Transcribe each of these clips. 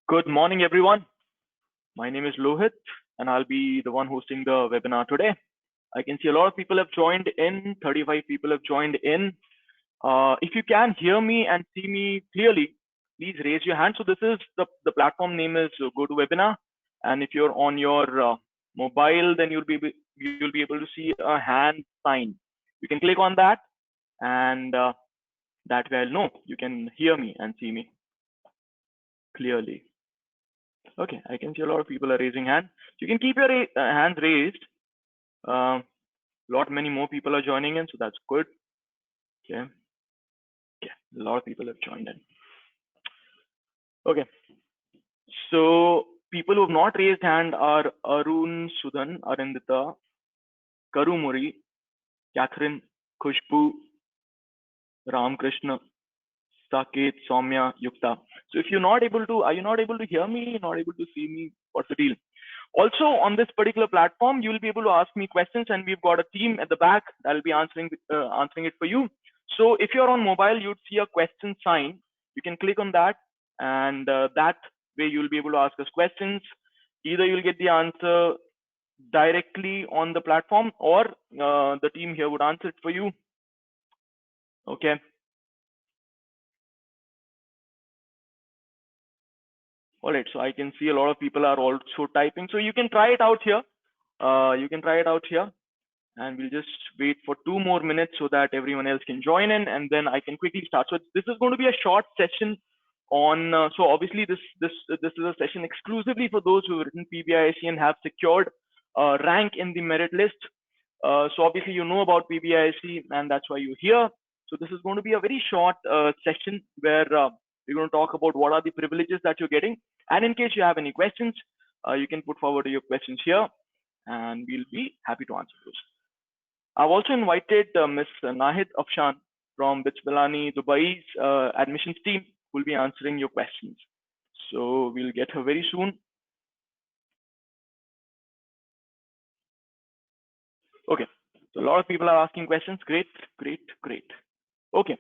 Good morning, everyone. My name is Lohit, and I'll be the one hosting the webinar today. I can see a lot of people have joined in. 35 people have joined in. If you can hear me and see me clearly, please raise your hand. So this is the platform name is GoToWebinar, and if you're on your mobile, then you'll be able to see a hand sign. You can click on that, and that way I'll know you can hear me and see me clearly. Okay, I can see a lot of people are raising hand. You can keep your hands raised. Lot many more people are joining in, so that's good. Okay, okay, a lot of people have joined in. Okay, so people who have not raised hand are Arun, Sudan, Arindita, Karumuri, Catherine, Khushbu, Ramkrishna, Saket, Soumya, Yukta. So if you're not able to, are you not able to hear me? Not able to see me? What's the deal? Also, on this particular platform, you will be able to ask me questions, and we've got a team at the back that will be answering it for you. So if you're on mobile, you'd see a question sign. You can click on that, and that way you'll be able to ask us questions. Either you'll get the answer directly on the platform, or the team here would answer it for you. Okay. All right, so I can see a lot of people are also typing. So you can try it out here. And we'll just wait for 2 more minutes so that everyone else can join in, and then I can quickly start. So this is going to be a short session on. So obviously this is a session exclusively for those who have written PBIC and have secured rank in the merit list. So obviously you know about PBIC, and that's why you're here. So this is going to be a very short session where we're going to talk about what are the privileges that you're getting, and in case you have any questions, you can put forward your questions here, and we'll be happy to answer those. I've also invited Ms. Nahid Afshan from Bichbalani Dubai's admissions team, who will be answering your questions. So we'll get her very soon. Okay, so a lot of people are asking questions. Great, great, great. Okay.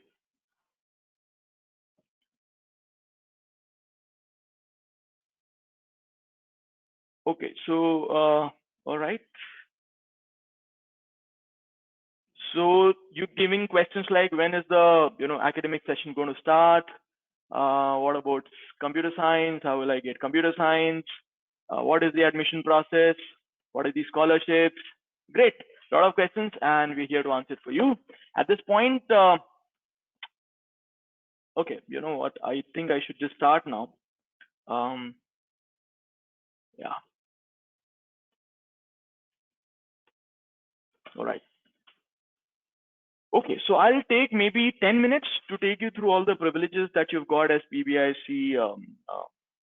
Okay, so all right. So you're giving questions like, when is the academic session going to start? What about computer science? How will I get computer science? What is the admission process? What are the scholarships? Great, a lot of questions, and we're here to answer it for you. At this point, okay, you know what? I think I should just start now. Yeah. All right. Okay, so I'll take maybe 10 minutes to take you through all the privileges that you've got as PBIC,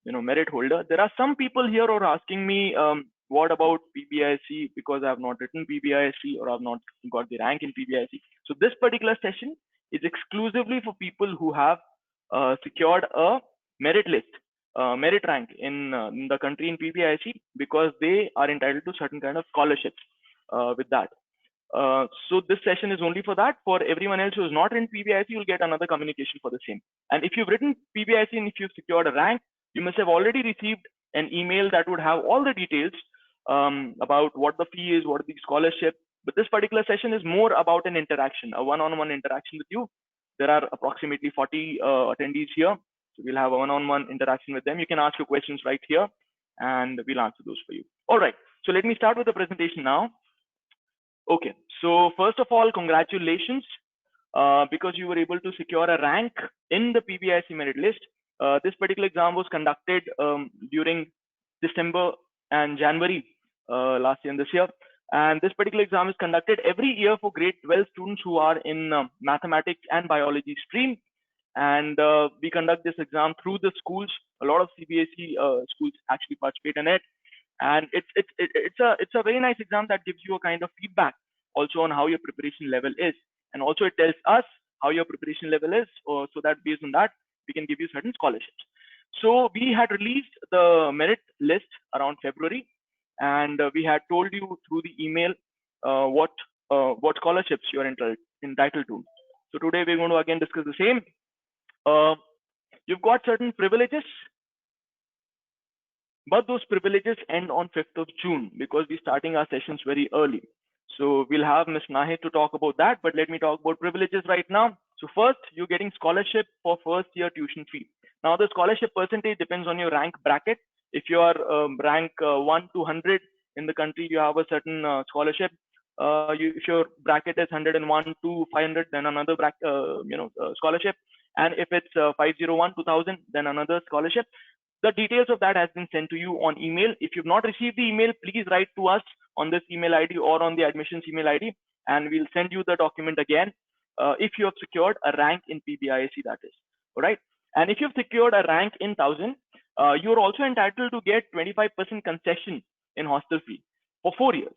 merit holder. There are some people here who are asking me, what about PBIC, because I have not written PBIC or I've not got the rank in PBIC. So this particular session is exclusively for people who have secured a merit list, merit rank in the country in PBIC, because they are entitled to certain kind of scholarships with that. So this session is only for that. For everyone else who is not in PBIC, you'll get another communication for the same. And if you've written PBIC and if you've secured a rank, you must have already received an email that would have all the details about what the fee is, what is the scholarship. But this particular session is more about an interaction, a one-on-one interaction with you. There are approximately 40 attendees here. So we'll have a one-on-one interaction with them. You can ask your questions right here, and we'll answer those for you. All right. So let me start with the presentation now. Okay, so first of all, congratulations, because you were able to secure a rank in the PBIC merit list. This particular exam was conducted during December and January last year and this year. And this particular exam is conducted every year for grade 12 students who are in mathematics and biology stream. And we conduct this exam through the schools. A lot of CBSE schools actually participate in it. And it's a very nice exam that gives you a kind of feedback also on how your preparation level is, and also it tells us how your preparation level is, so that based on that we can give you certain scholarships. So we had released the merit list around February, and we had told you through the email what scholarships you are entitled to. So today we're going to again discuss the same. You've got certain privileges but those privileges end on 5th of June because we're starting our sessions very early. So we'll have Ms. Nahid to talk about that, but let me talk about privileges right now. So first, you're getting scholarship for first year tuition fee. Now the scholarship percentage depends on your rank bracket. If you are rank 1 to 100 in the country, you have a certain scholarship. If your bracket is 101 to 500, then another scholarship. And if it's 501 2000, then another scholarship. The details of that has been sent to you on email. If you've not received the email, please write to us on this email ID or on the admissions email ID, and we'll send you the document again if you have secured a rank in PBISC, that is. All right. And if you've secured a rank in 1000, you're also entitled to get 25% concession in hostel fee for 4 years.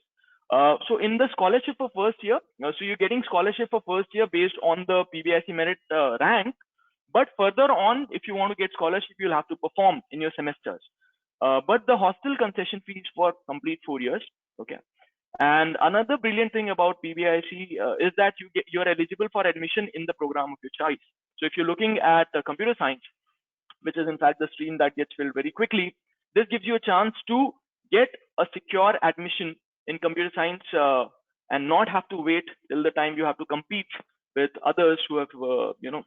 So in the scholarship for first year, so you're getting scholarship for first year based on the PBISC merit rank. But further on, if you want to get scholarship, you'll have to perform in your semesters. But the hostel concession fees for complete 4 years. Okay. And another brilliant thing about PBIC is that you're eligible for admission in the program of your choice. So if you're looking at computer science, which is in fact the stream that gets filled very quickly, this gives you a chance to get a secure admission in computer science and not have to wait till the time you have to compete with others who have,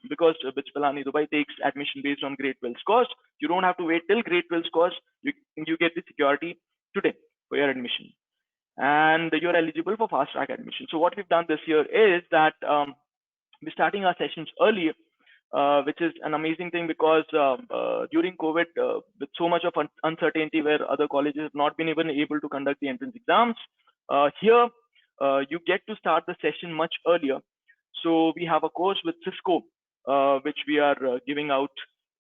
because BITS Pilani Dubai takes admission based on grade 12 scores. You don't have to wait till grade 12 scores. You get the security today for your admission. And you're eligible for fast track admission. So what we've done this year is that we're starting our sessions early, which is an amazing thing because during COVID, with so much of uncertainty where other colleges have not been even able to conduct the entrance exams, here you get to start the session much earlier. So we have a course with Cisco, which we are giving out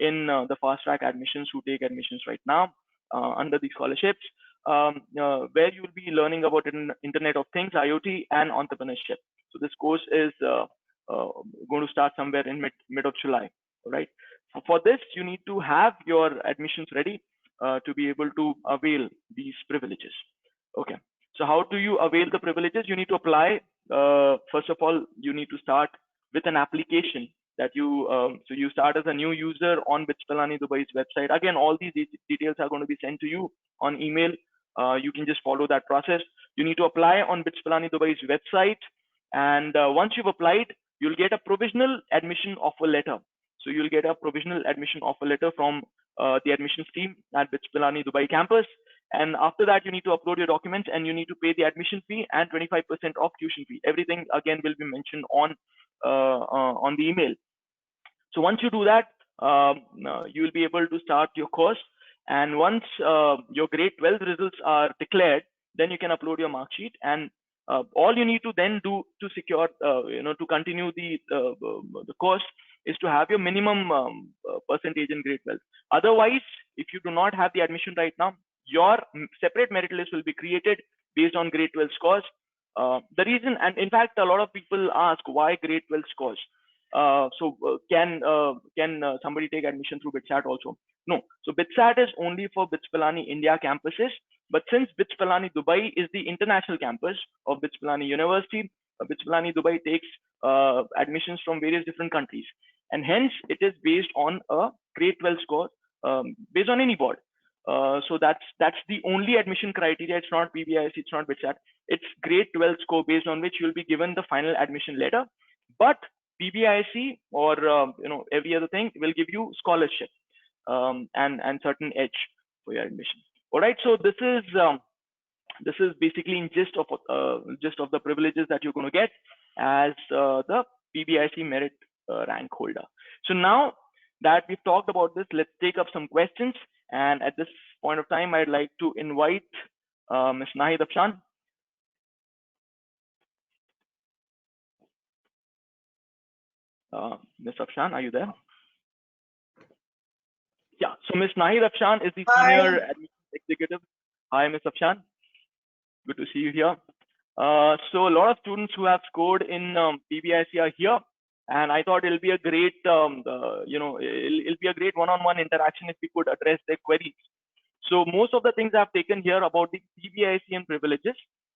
in the fast track admissions who take admissions right now under the scholarships, where you will be learning about Internet of Things, IoT, and entrepreneurship. So this course is going to start somewhere in mid of July. All right. For this, you need to have your admissions ready to be able to avail these privileges. Okay. So how do you avail the privileges? You need to apply. First of all, you need to start with an application that you, so you start as a new user on BITS Pilani Dubai's website. Again, all these details are going to be sent to you on email. You can just follow that process. You need to apply on BITS Pilani Dubai's website. And once you've applied, you'll get a provisional admission offer letter. So you'll get a provisional admission offer letter from the admissions team at BITS Pilani Dubai campus. And after that, you need to upload your documents and you need to pay the admission fee and 25% of tuition fee. Everything again will be mentioned on the email. So once you do that, you will be able to start your course. And once your grade 12 results are declared, then you can upload your mark sheet. And all you need to then do to secure, to continue the course is to have your minimum percentage in grade 12. Otherwise, if you do not have the admission right now, your separate merit list will be created based on grade 12 scores. The reason, and in fact, a lot of people ask why grade 12 scores. Can somebody take admission through BITSAT also? No. So BITSAT is only for BITS Pilani India campuses. But since BITS Pilani Dubai is the international campus of BITS Pilani University, BITS Pilani Dubai takes admissions from various different countries. And hence, it is based on a grade 12 score based on any board. So that's the only admission criteria. It's not PBIC, it's not BITSAT. It's grade 12 score based on which you'll be given the final admission letter. But PBIC or every other thing will give you scholarship and certain edge for your admission. All right. So this is basically in gist of the privileges that you're going to get as the PBIC merit rank holder. So now that we've talked about this, let's take up some questions. And at this point of time, I'd like to invite Ms. Nahid Afshan. Ms. Afshan, are you there? Yeah. So Ms. Nahid Afshan is the senior admissions executive. Hi, Ms. Afshan. Good to see you here. So a lot of students who have scored in PBIC are here, and I thought it'll be a great, it'll be a great one-on-one interaction if we could address their queries. So most of the things I've taken here about the PBIC and privileges,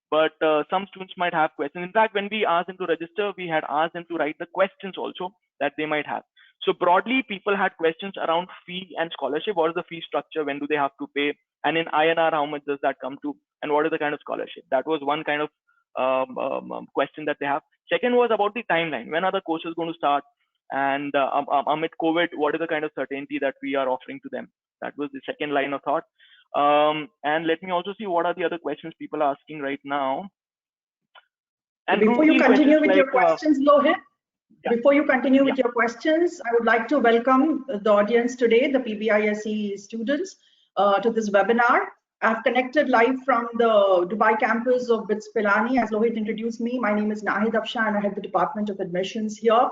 but some students might have questions. In fact, when we asked them to register, we had asked them to write the questions also that they might have. So broadly, people had questions around fee and scholarship. What is the fee structure? When do they have to pay? And in INR, how much does that come to? And what is the kind of scholarship? That was one kind of question that they have. Second was about the timeline. When are the courses going to start? And amid COVID, what is the kind of certainty that we are offering to them? That was the second line of thought. And let me also see what are the other questions people are asking right now. And before you continue with your questions, Lohit, before you continue with your questions, I would like to welcome the audience today, the PBISE students, to this webinar. I've connected live from the Dubai campus of BITS Pilani. As Lohit introduced me, my name is Nahid Afshan, and I head the Department of Admissions here.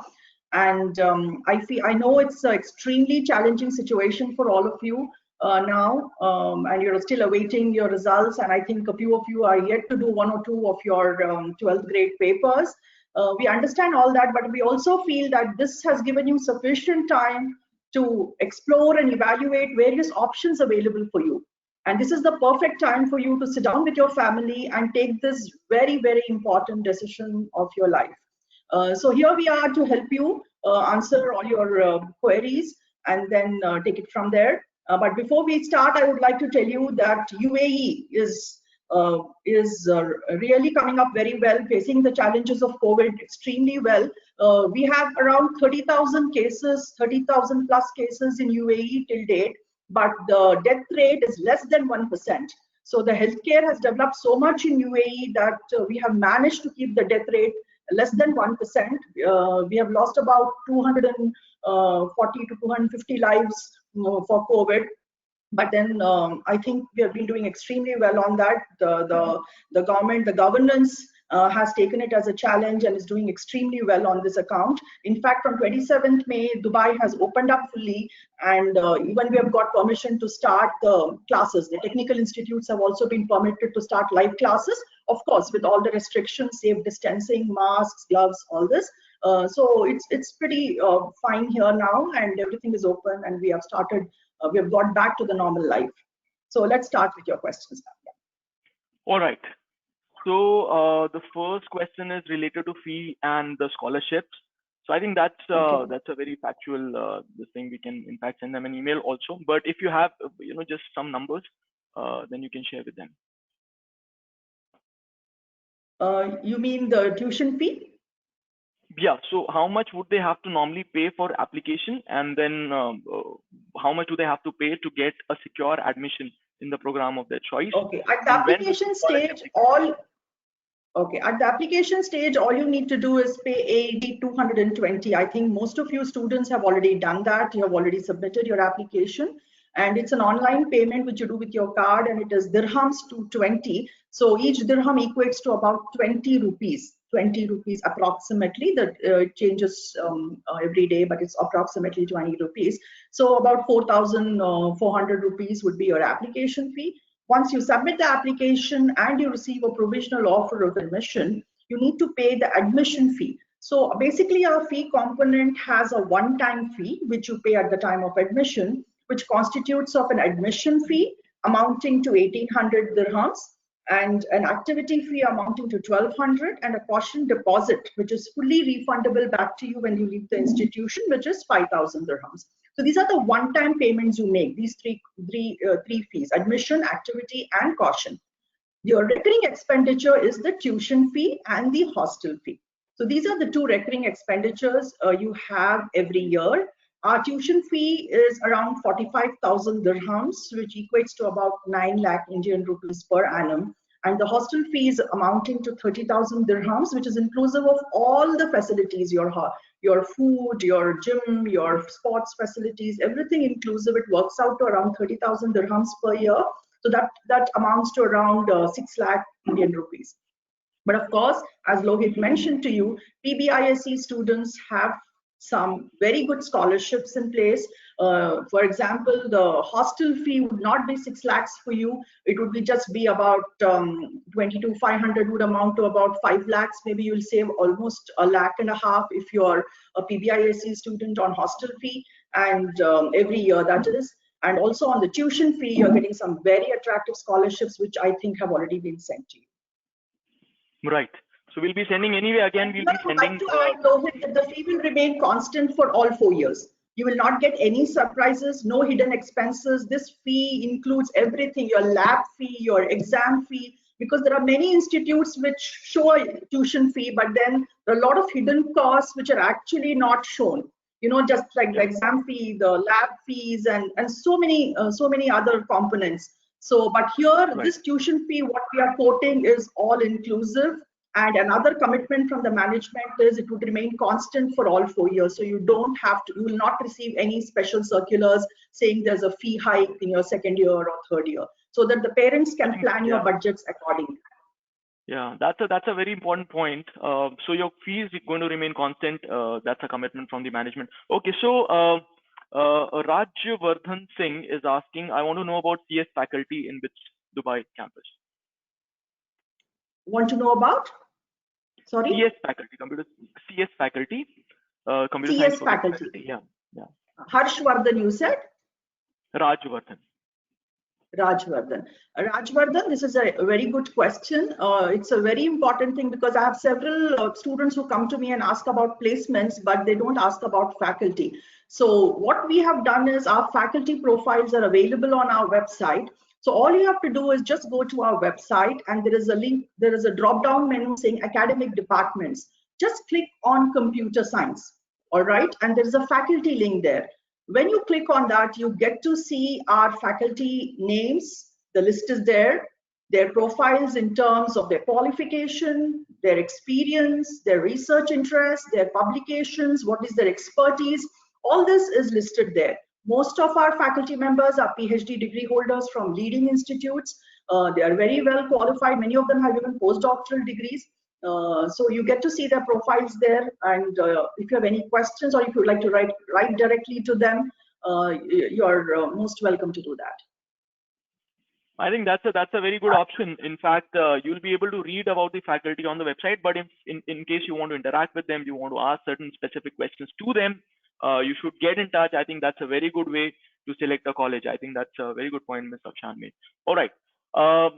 And I know it's an extremely challenging situation for all of you now, and you're still awaiting your results. And I think a few of you are yet to do one or two of your 12th grade papers. We understand all that, but we also feel that this has given you sufficient time to explore and evaluate various options available for you. And this is the perfect time for you to sit down with your family and take this very, very important decision of your life. So here we are to help you answer all your queries and then take it from there. But before we start, I would like to tell you that UAE is really coming up very well, facing the challenges of COVID extremely well. We have around 30,000 cases, 30,000 plus cases in UAE till date, but the death rate is less than 1%. So the healthcare has developed so much in UAE that we have managed to keep the death rate less than 1%. We have lost about 240 to 250 lives for COVID. But then I think we have been doing extremely well on that. The government, the governance has taken it as a challenge and is doing extremely well on this account. In fact, on 27th May, Dubai has opened up fully, and even we have got permission to start the classes. The technical institutes have also been permitted to start live classes, of course, with all the restrictions, safe distancing, masks, gloves, all this. So it's pretty fine here now, and everything is open, and we have started. We have got back to the normal life. So let's start with your questions now. All right. So the first question is related to fee and the scholarships. So I think that's a very factual this thing. We can in fact send them an email also. But if you have just some numbers, then you can share with them. You mean the tuition fee? Yeah, so how much would they have to normally pay for application, and then how much do they have to pay to get a secure admission in the program of their choice? Okay, at the application stage, all you need to do is pay AED 220. I think most of you students have already done that. You have already submitted your application, and it's an online payment which you do with your card, and it is dirhams 220. So each dirham equates to about 20 rupees. 20 rupees approximately. That changes every day, but it's approximately 20 rupees. So about 4,400 rupees would be your application fee. Once you submit the application and you receive a provisional offer of admission, you need to pay the admission fee. So basically our fee component has a one-time fee which you pay at the time of admission, which constitutes of an admission fee amounting to 1,800 dirhams, and an activity fee amounting to 1,200, and a caution deposit, which is fully refundable back to you when you leave the institution, which is 5,000 dirhams. So these are the one-time payments you make, these three fees: admission, activity, and caution. Your recurring expenditure is the tuition fee and the hostel fee. So these are the two recurring expenditures you have every year. Our tuition fee is around 45,000 dirhams, which equates to about 9 lakh Indian rupees per annum. And the hostel fee is amounting to 30,000 dirhams, which is inclusive of all the facilities, your food, your gym, your sports facilities, everything inclusive. It works out to around 30,000 dirhams per year. So that amounts to around 6 lakh Indian rupees. But of course, as Lohit mentioned to you, PBISE students have some very good scholarships in place. For example, the hostel fee would not be 6 lakhs for you. It would be just be about 22,500 would amount to about 5 lakhs. Maybe you'll save almost 1.5 lakhs if you're a PBISE student on hostel fee, and every year that is. And also on the tuition fee, you're getting some very attractive scholarships, which I think have already been sent to you. Right. So we'll be sending anyway. Again, we'll be sending. I'd like to add, Lohit, that the fee will remain constant for all 4 years. You will not get any surprises, no hidden expenses. This fee includes everything, your lab fee, your exam fee, because there are many institutes which show a tuition fee, but then there are a lot of hidden costs which are actually not shown. You know, just like the exam fee, the lab fees, and so many other components. So, but here, this tuition fee, what we are quoting is all inclusive. And another commitment from the management is it would remain constant for all 4 years. So you don't have to, you will not receive any special circulars saying there's a fee hike in your second year or third year, so that the parents can plan your budgets accordingly. Yeah, that's a very important point. So your fees is going to remain constant. That's a commitment from the management. Okay, so Rajvardhan Singh is asking, I want to know about CS faculty in BITS Dubai campus. Want to know about? Sorry? CS faculty, CS faculty, computer CS science faculty. Yeah. Harshvardhan, you said? Rajvardhan. Rajvardhan, this is a very good question. It's a very important thing because I have several students who come to me and ask about placements, but they don't ask about faculty. So what we have done is our faculty profiles are available on our website. So all you have to do is just go to our website and there is a link, there is a drop-down menu saying academic departments. Just click on computer science, all right? And there is a faculty link there. When you click on that, you get to see our faculty names. The list is there, their profiles in terms of their qualification, their experience, their research interests, their publications, what is their expertise. All this is listed there. Most of our faculty members are PhD degree holders from leading institutes. They are very well qualified. Many of them have even postdoctoral degrees. So you get to see their profiles there, and if you have any questions or if you'd like to write directly to them, you're most welcome to do that. I think that's a very good option. In fact, you'll be able to read about the faculty on the website, but if in case you want to interact with them, you want to ask certain specific questions to them, you should get in touch. I think that's a very good way to select a college. I think that's a very good point Ms. Akshan made. All right.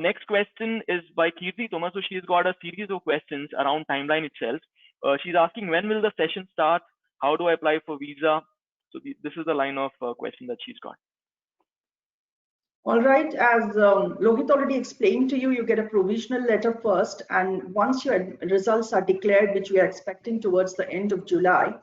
Next question is by Kirti Thomas. So she's got a series of questions around timeline itself. She's asking, when will the session start? How do I apply for visa? So this is the line of question that she's got. All right, as Lohit already explained to you, you get a provisional letter first, and once your results are declared, which we are expecting towards the end of July,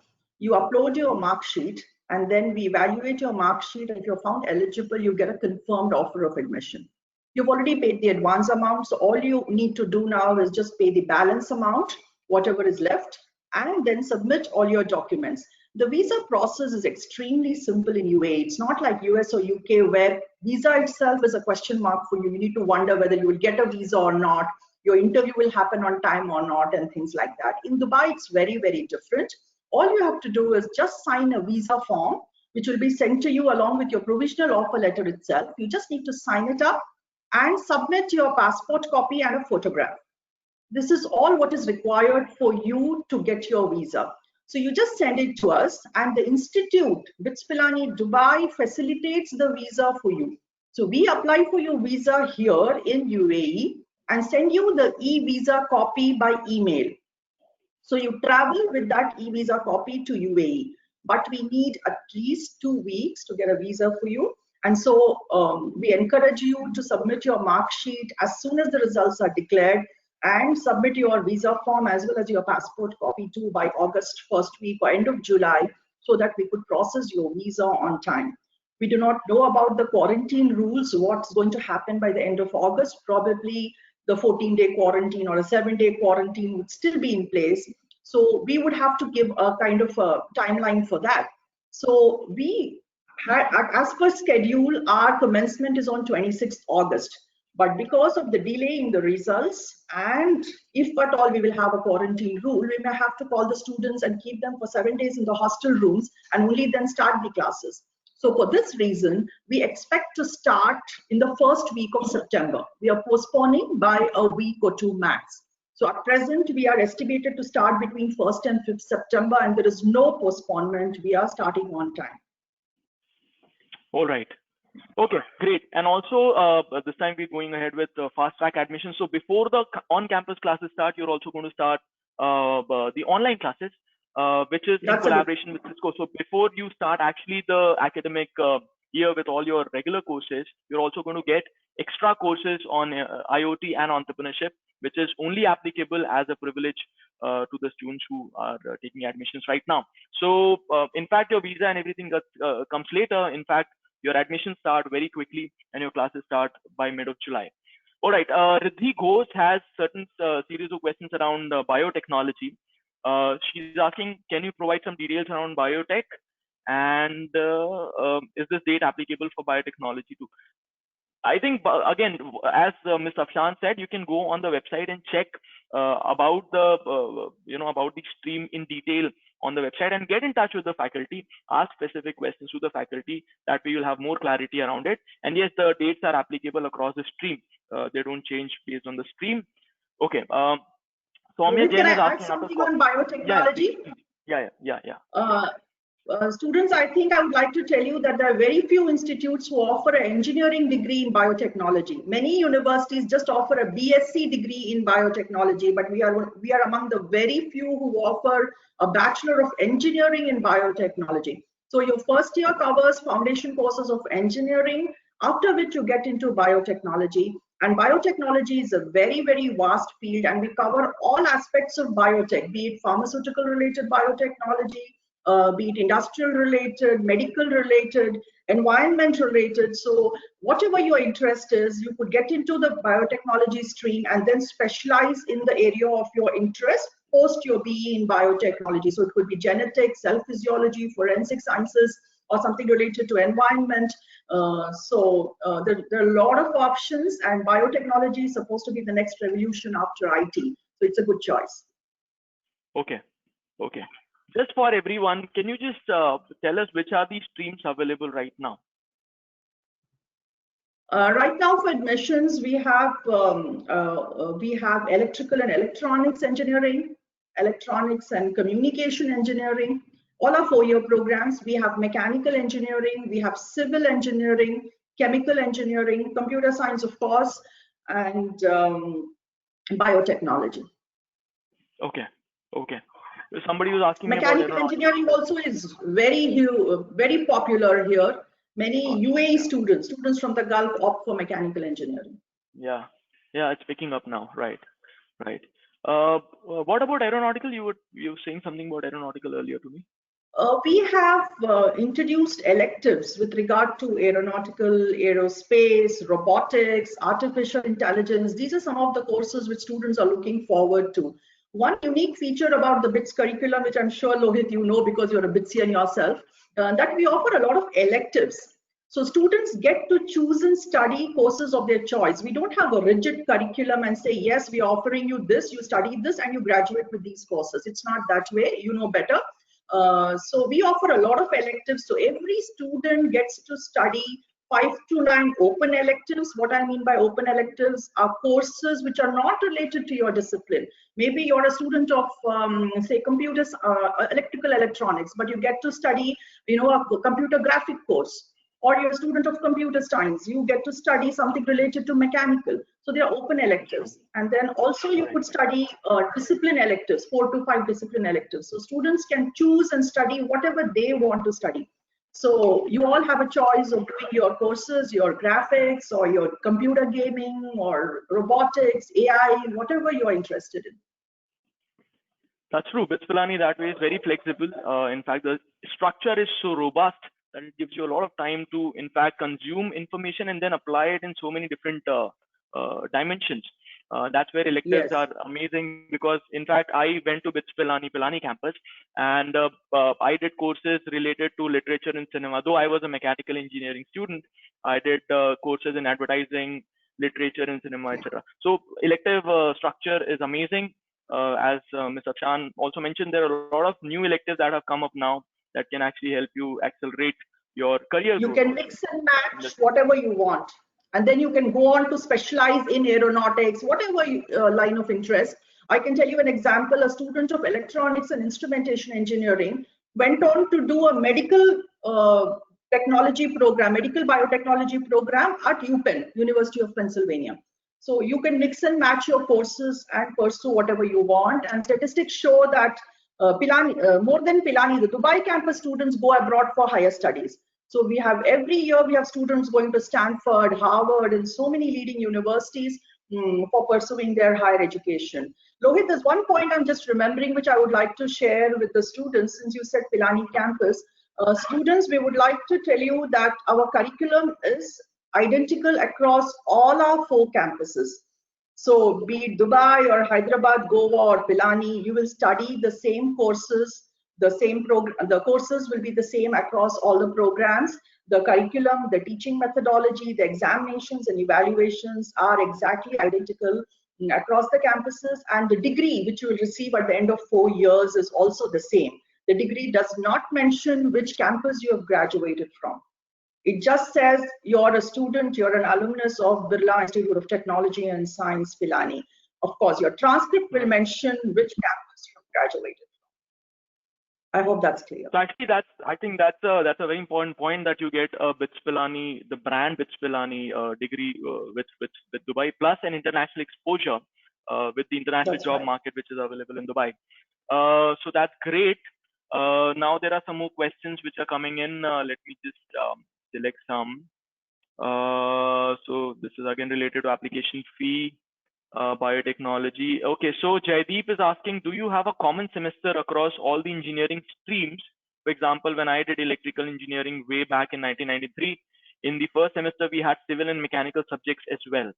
you upload your mark sheet, and then we evaluate your mark sheet, and if you're found eligible, you get a confirmed offer of admission. You've already paid the advance amount, so all you need to do now is just pay the balance amount, whatever is left, and then submit all your documents. The visa process is extremely simple in UAE. It's not like US or UK where visa itself is a question mark for you. You need to wonder whether you will get a visa or not, your interview will happen on time or not, and things like that. In Dubai, it's very, very different. All you have to do is just sign a visa form, which will be sent to you along with your provisional offer letter itself. You just need to sign it up and submit your passport copy and a photograph. This is all what is required for you to get your visa. So you just send it to us, and the institute, BITS Pilani Dubai, facilitates the visa for you. So we apply for your visa here in UAE and send you the e-visa copy by email. So you travel with that e-visa copy to UAE, but we need at least 2 weeks to get a visa for you. And so we encourage you to submit your mark sheet as soon as the results are declared, and submit your visa form as well as your passport copy too by August first week or end of July, so that we could process your visa on time. We do not know about the quarantine rules, what's going to happen by the end of August. Probably the 14-day quarantine or a 7-day quarantine would still be in place. So we would have to give a kind of a timeline for that. So we had, as per schedule, our commencement is on 26th August. But because of the delay in the results, and if at all we will have a quarantine rule, we may have to call the students and keep them for 7 days in the hostel rooms and only then start the classes. So for this reason, we expect to start in the first week of September. We are postponing by a week or two max. So at present, we are estimated to start between 1st and 5th September, and there is no postponement. We are starting on time. All right. Okay, great. And also, this time we're going ahead with fast track admission. So before the on-campus classes start, you're also going to start the online classes. which is in collaboration with Cisco. So before you start actually the academic year with all your regular courses, you're also going to get extra courses on IoT and entrepreneurship, which is only applicable as a privilege to the students who are taking admissions right now. So in fact, your visa and everything comes later. In fact, your admissions start very quickly and your classes start by mid of July. All right, Riddhi Ghosh has certain series of questions around biotechnology. She's asking, can you provide some details around biotech? And is this date applicable for biotechnology too? I think, again, as Ms. Afshan said, you can go on the website and check about the, about the stream in detail on the website and get in touch with the faculty, ask specific questions to the faculty. That way you'll have more clarity around it. And yes, the dates are applicable across the stream. They don't change based on the stream. Okay. Soumya Jain is asking something on biotechnology. Yeah. Students, I think I would like to tell you that there are very few institutes who offer an engineering degree in biotechnology. Many universities just offer a BSc degree in biotechnology, but we are among the very few who offer a Bachelor of Engineering in biotechnology. So your first year covers foundation courses of engineering, after which you get into biotechnology. And biotechnology is a very, very vast field, and we cover all aspects of biotech, be it pharmaceutical related biotechnology, be it industrial related, medical related, environment related. So whatever your interest is, you could get into the biotechnology stream and then specialize in the area of your interest post your BE in biotechnology. So it could be genetics, cell physiology, forensic sciences, or something related to environment. There are a lot of options, and biotechnology is supposed to be the next revolution after IT. So it's a good choice. Okay. Just for everyone, can you just tell us which are the streams available right now? Right now for admissions, we have electrical and electronics engineering, electronics and communication engineering. All are 4-year programs. We have mechanical engineering, we have civil engineering, chemical engineering, computer science, of course, and biotechnology. Okay. Somebody was asking mechanical engineering also is very popular here. Many UAE students from the Gulf opt for mechanical engineering. Yeah, it's picking up now. Right. What about aeronautical? You were saying something about aeronautical earlier to me. We have introduced electives with regard to aeronautical, aerospace, robotics, artificial intelligence. These are some of the courses which students are looking forward to. One unique feature about the BITS curriculum, which I'm sure, Lohit, you know because you're a BITSian yourself, that we offer a lot of electives. So students get to choose and study courses of their choice. We don't have a rigid curriculum and say, yes, we're offering you this, you study this, and you graduate with these courses. It's not that way, you know better. So we offer a lot of electives. So every student gets to study 5 to 9 open electives. What I mean by open electives are courses which are not related to your discipline. Maybe you're a student of, say, computers, electrical electronics, but you get to study, a computer graphic course. Or you're a student of computer science, you get to study something related to mechanical. So they are open electives. And then also you could study discipline electives, 4 to 5 discipline electives. So students can choose and study whatever they want to study. So you all have a choice of doing your courses, your graphics, or your computer gaming, or robotics, AI, whatever you're interested in. That's true. BITS Pilani that way is very flexible. In fact, the structure is so robust that it gives you a lot of time to, in fact, consume information and then apply it in so many different dimensions. That's where electives are amazing, because in fact I went to BITS Pilani campus, and I did courses related to literature and cinema. Though I was a mechanical engineering student, I did courses in advertising, literature and cinema, etc. So elective structure is amazing. As Ms. Afshan also mentioned, there are a lot of new electives that have come up now that can actually help you accelerate your career. You can mix and match whatever you want. And then you can go on to specialize in aeronautics, whatever line of interest. I can tell you an example. A student of electronics and instrumentation engineering went on to do a medical technology program, medical biotechnology program at UPenn, University of Pennsylvania. So you can mix and match your courses and pursue whatever you want. And statistics show that more than Pilani, the Dubai campus students go abroad for higher studies. So we have every year we have students going to Stanford, Harvard, and so many leading universities for pursuing their higher education. Lohit, there's one point I'm just remembering which I would like to share with the students. Since you said Pilani campus, students, we would like to tell you that our curriculum is identical across all our 4 campuses. So be it Dubai or Hyderabad, Goa or Pilani, you will study the same courses, the courses will be the same across all the programs. The curriculum, the teaching methodology, the examinations and evaluations are exactly identical across the campuses, and the degree which you will receive at the end of 4 years is also the same. The degree does not mention which campus you have graduated from. It just says you're a student, you're an alumnus of Birla Institute of Technology and Science, Pilani. Of course, your transcript will mention which campus you have graduated from. I hope that's clear. So actually, I think that's a very important point, that you get a BITS Pilani, the brand BITS Pilani degree with Dubai, plus an international exposure with the international job market which is available in Dubai. So that's great. Now there are some more questions which are coming in. Let me just select some. So this is again related to application fee, biotechnology. Okay, so Jaideep is asking, do you have a common semester across all the engineering streams? For example, when I did electrical engineering way back in 1993, in the first semester we had civil and mechanical subjects as well.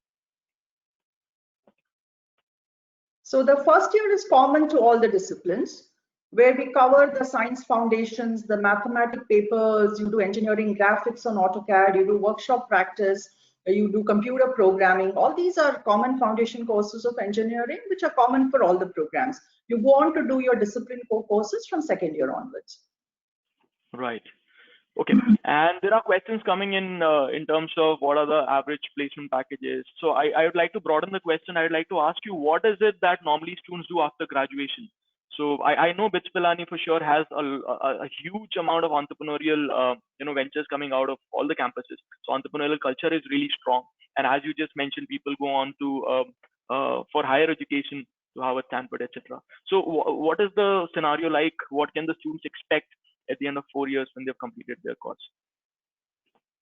So the first year is common to all the disciplines, where we cover the science foundations, the mathematics papers, you do engineering graphics on AutoCAD, you do workshop practice, you do computer programming. All these are common foundation courses of engineering, which are common for all the programs. You go on to do your discipline core courses from second year onwards. Right. Okay. And there are questions coming in terms of what are the average placement packages. So I would like to broaden the question. I would like to ask you, what is it that normally students do after graduation? So I know BITS Pilani for sure has a huge amount of entrepreneurial ventures coming out of all the campuses. So entrepreneurial culture is really strong. And as you just mentioned, people go on to for higher education to Harvard, Stanford, etc. So what is the scenario like? What can the students expect at the end of 4 years when they've completed their course?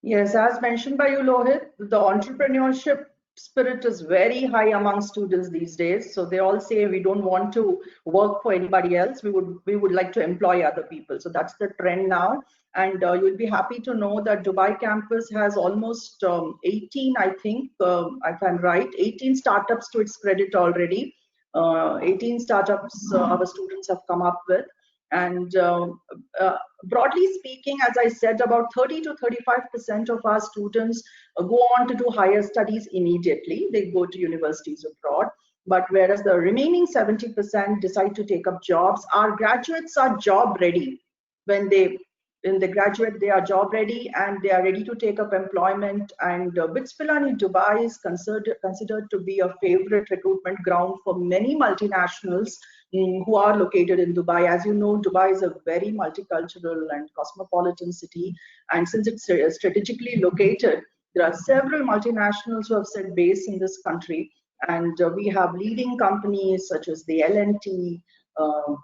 Yes, as mentioned by you, Lohit, the entrepreneurship spirit is very high among students these days. So they all say we don't want to work for anybody else. We would like to employ other people. So that's the trend now. And you'll be happy to know that Dubai campus has almost 18, I think, if I'm right, 18 startups to its credit already. 18 startups our students have come up with. And broadly speaking, as I said, about 30 to 35% of our students go on to do higher studies immediately. They go to universities abroad. But whereas the remaining 70% decide to take up jobs, our graduates are job ready. When they graduate, they are job ready and they are ready to take up employment. And BITS Pilani Dubai is considered to be a favorite recruitment ground for many multinationals who are located in Dubai. As you know, Dubai is a very multicultural and cosmopolitan city. And since it's strategically located, there are several multinationals who have set base in this country. And we have leading companies such as the L&T,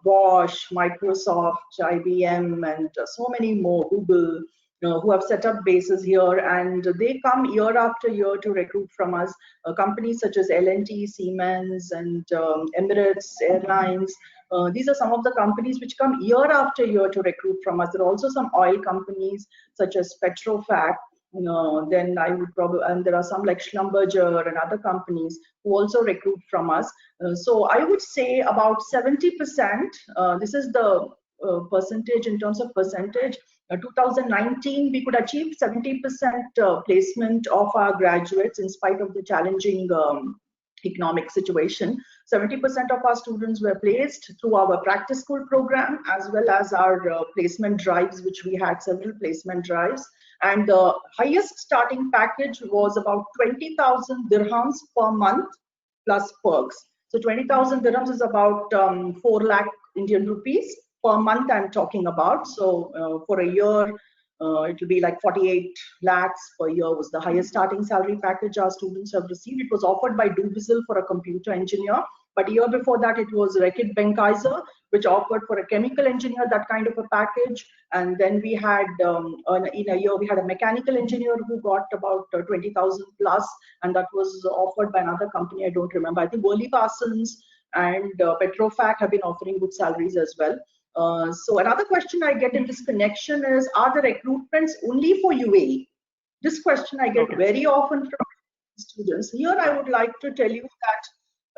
Bosch, Microsoft, IBM, and so many more, Google, who have set up bases here, and they come year after year to recruit from us. Companies such as L&T, Siemens, and Emirates Airlines. These are some of the companies which come year after year to recruit from us. There are also some oil companies such as Petrofac. Then I would probably, and there are some like Schlumberger and other companies who also recruit from us. So I would say about 70%, this is the percentage in terms of percentage. 2019, we could achieve 70% placement of our graduates in spite of the challenging economic situation. 70% of our students were placed through our practice school program as well as our placement drives, which we had several placement drives. And the highest starting package was about 20,000 dirhams per month plus perks. So 20,000 dirhams is about 4 lakh Indian rupees per month I'm talking about. So for a year, it will be like 48 lakhs per year was the highest starting salary package our students have received. It was offered by Dubizzle for a computer engineer. But year before that, it was Reckitt Benckiser, which offered for a chemical engineer that kind of a package. And then we had, in a year, we had a mechanical engineer who got about 20,000 plus, and that was offered by another company. I don't remember. I think Worley Parsons and Petrofac have been offering good salaries as well. So another question I get in this connection is, are the recruitments only for UAE? This question I get very often from students. Here I would like to tell you that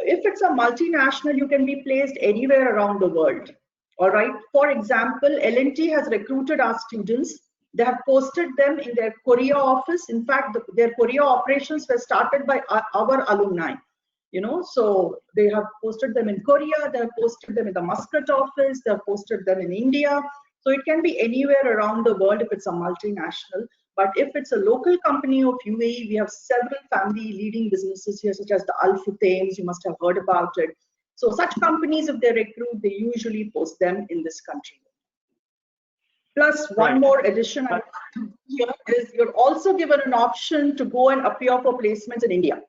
if it's a multinational, you can be placed anywhere around the world. All right. For example, L&T has recruited our students. They have posted them in their Korea office. In fact, their Korea operations were started by our alumni. You know, so they have posted them in Korea, they have posted them in the Muscat office, they have posted them in India. So it can be anywhere around the world if it's a multinational. But if it's a local company of UAE, we have several family leading businesses here, such as the Al Futaims, you must have heard about it. So such companies, if they recruit, they usually post them in this country. Plus, one more addition I want to do here is you're also given an option to go and appear for placements in India.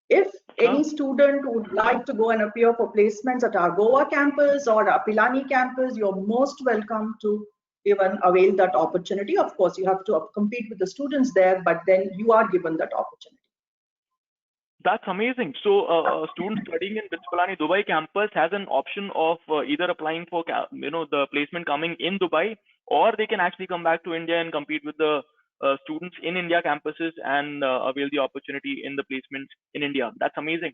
If any student would like to go and appear for placements at our Goa campus or our Pilani campus, you're most welcome to even avail that opportunity. Of course, you have to compete with the students there, but then you are given that opportunity. That's amazing. So a student studying in BITS Pilani Dubai campus has an option of either applying for the placement coming in Dubai, or they can actually come back to India and compete with the students in India campuses and avail the opportunity in the placements in India. That's amazing.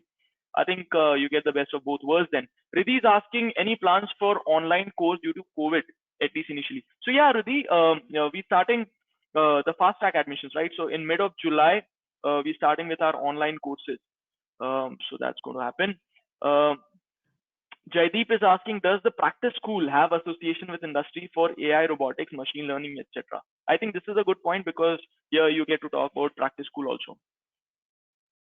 I think you get the best of both worlds then. Riddhi is asking any plans for online course due to COVID, at least initially. So yeah, Riddhi, we're starting the fast track admissions, right? So in mid of July, we're starting with our online courses. So that's going to happen. Jaideep is asking, does the practice school have association with industry for AI, robotics, machine learning, etc.? I think this is a good point because here you get to talk about practice school also.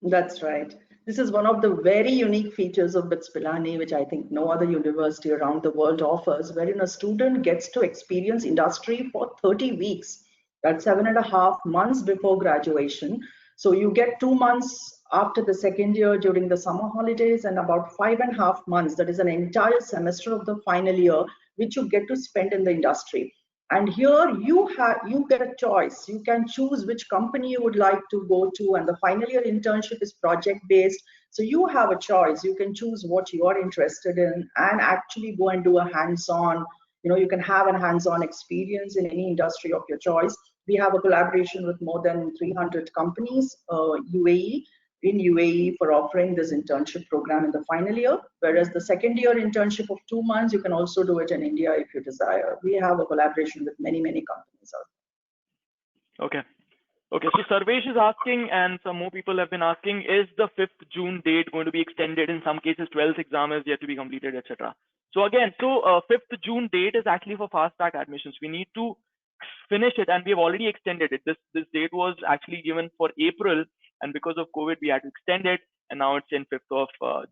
That's right. This is one of the very unique features of BITS Pilani, which I think no other university around the world offers, wherein a student gets to experience industry for 30 weeks. That's 7.5 months before graduation. So you get 2 months after the second year during the summer holidays and about 5.5 months, that is an entire semester of the final year, which you get to spend in the industry. And here you get a choice. You can choose which company you would like to go to, and the final year internship is project based. So you have a choice. You can choose what you are interested in and actually go and do a hands-on. You can have a hands-on experience in any industry of your choice. We have a collaboration with more than 300 companies, UAE for offering this internship program in the final year, whereas the second year internship of 2 months, you can also do it in India if you desire. We have a collaboration with many companies out there. Okay, so Sarvesh is asking, and some more people have been asking, is the 5th June date going to be extended? In some cases, 12th exam is yet to be completed, etc. So again, 5th June date is actually for fast track admissions. We need to finish it, and we have already extended it. This date was actually given for April, and because of COVID, we had to extend it, and now it's in 5th of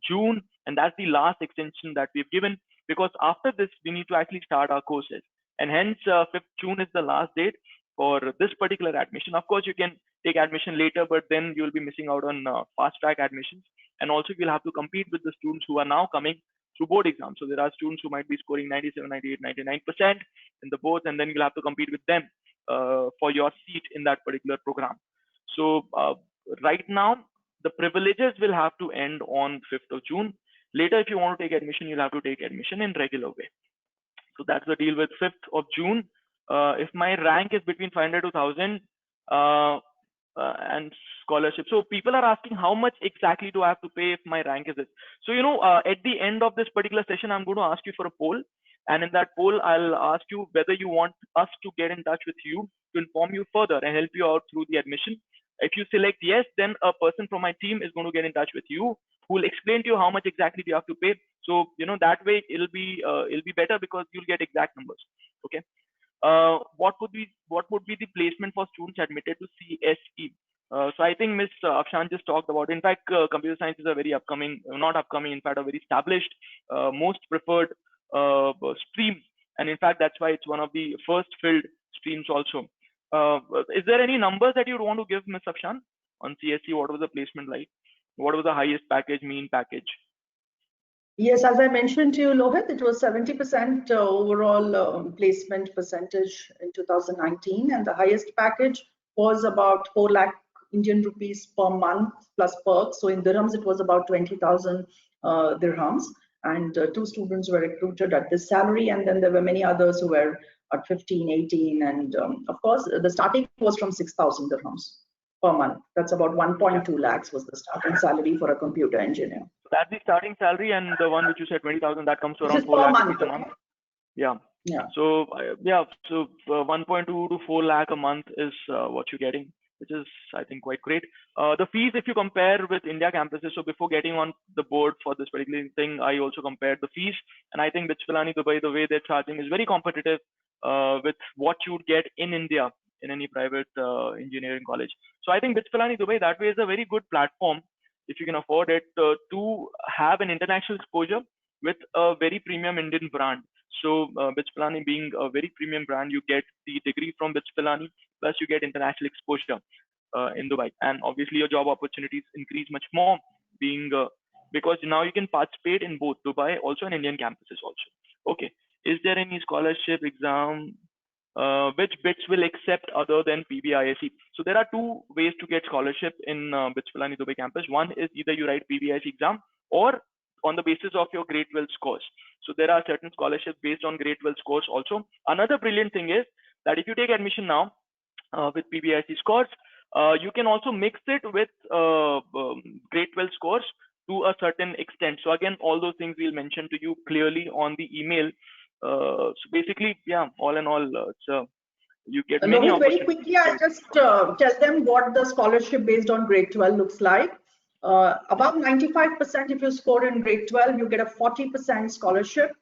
June, and that's the last extension that we've given, because after this, we need to actually start our courses, and hence 5th June is the last date for this particular admission. Of course, you can take admission later, but then you'll be missing out on fast track admissions, and also you'll have to compete with the students who are now coming through board exams. So there are students who might be scoring 97, 98, 99% in the boards, and then you'll have to compete with them for your seat in that particular program. So right now, the privileges will have to end on 5th of June. Later, if you want to take admission, you'll have to take admission in regular way. So that's the deal with 5th of June. If my rank is between 500 to 1000 and scholarship. So people are asking how much exactly do I have to pay if my rank is this. So, at the end of this particular session, I'm going to ask you for a poll. And in that poll, I'll ask you whether you want us to get in touch with you to inform you further and help you out through the admission. If you select yes, then a person from my team is going to get in touch with you, who will explain to you how much exactly you have to pay. So, that way it'll be better because you'll get exact numbers. Okay. What would be the placement for students admitted to CSE? So I think Ms. Afshan just talked about. In fact, computer science is a very in fact, a very established, most preferred stream, and in fact, that's why it's one of the first filled streams also. Is there any numbers that you'd want to give, Ms. Afshan, on CSE? What was the placement like? What was the highest package, mean package? Yes, as I mentioned to you, Lohit, it was 70% overall placement percentage in 2019, and the highest package was about 4 lakh Indian rupees per month plus perks. So in dirhams, it was about 20,000 dirhams, and two students were recruited at this salary, and then there were many others who were at 15, 18, and of course, the starting was from 6,000 dirhams per month. That's about 1.2 lakhs was the starting salary for a computer engineer. So that's the starting salary, and the one which you said 20,000, that comes to This around is 4 per lakh month. rupees a month. Yeah. Yeah. So 1.2 to 4 lakh a month is what you're getting, which is, I think, quite great. The fees, if you compare with India campuses, so before getting on the board for this particular thing, I also compared the fees, and I think BITS Pilani Dubai, the way they're charging is very competitive with what you'd get in India in any private engineering college. So I think BITS Pilani Dubai that way is a very good platform, if you can afford it, to have an international exposure with a very premium Indian brand. So BITS Pilani being a very premium brand, you get the degree from BITS Pilani, plus you get international exposure in Dubai, and obviously your job opportunities increase much more, being because now you can participate in both Dubai also and Indian campuses also. Okay, is there any scholarship exam which BITS will accept other than PBISE? So there are two ways to get scholarship in BITS Pilani Dubai campus. One is either you write PBISE exam or on the basis of your grade 12 scores. So there are certain scholarships based on grade 12 scores also. Another brilliant thing is that if you take admission now with PBISE scores, you can also mix it with grade 12 scores to a certain extent. So again, all those things we'll mention to you clearly on the email. So basically, yeah, all in all, you get many Lohit, very opportunities. quickly, I'll just tell them what the scholarship based on grade 12 looks like. Above 95%, if you score in grade 12, you get a 40% scholarship.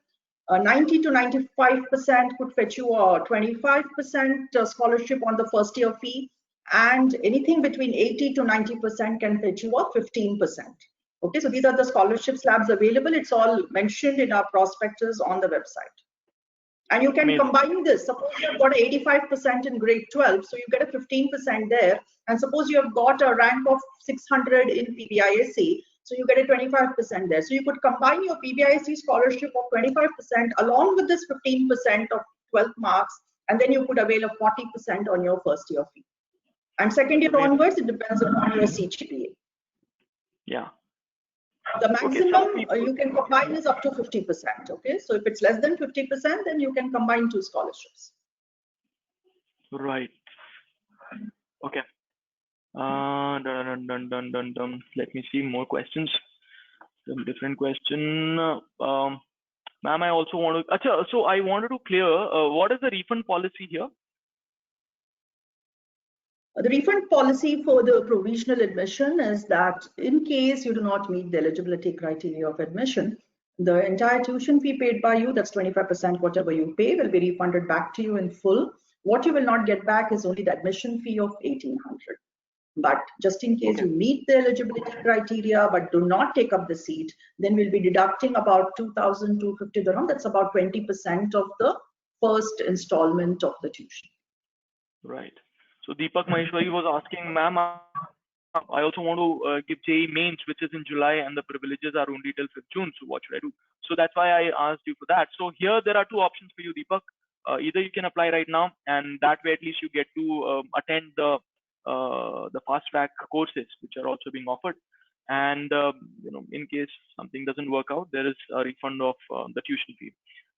90 to 95% could fetch you a 25% scholarship on the first year fee, and anything between 80 to 90% can fetch you a 15%. Okay, so these are the scholarship slabs available. It's all mentioned in our prospectus on the website. And you can Amazing. combine this. Suppose you have got 85% in grade 12, so you get a 15% there. And suppose you have got a rank of 600 in PBISE, so you get a 25% there. So you could combine your PBISE scholarship of 25% along with this 15% of 12 marks, and then you could avail of 40% on your first year fee. And second year onwards, it depends upon your CGPA. Yeah. The maximum you can combine is up to 50%. Okay, so if it's less than 50%, then you can combine two scholarships. Right. Okay. Let me see more questions. Some different question. Ma'am, I also want to. So I wanted to clear. What is the refund policy here? The refund policy for the provisional admission is that in case you do not meet the eligibility criteria of admission, the entire tuition fee paid by you, that's 25%, whatever you pay, will be refunded back to you in full. What you will not get back is only the admission fee of 1,800. But just in case you meet the eligibility criteria but do not take up the seat, then we'll be deducting about 2,250 dirham. That's about 20% of the first installment of the tuition. Right. So Deepak Maheshwari was asking, ma'am, I also want to give JEE mains, which is in July, and the privileges are only till 5th June. So what should I do? So that's why I asked you for that. So here there are two options for you, Deepak. Either you can apply right now, and that way at least you get to attend the fast track courses which are also being offered. And you know, in case something doesn't work out, there is a refund of the tuition fee.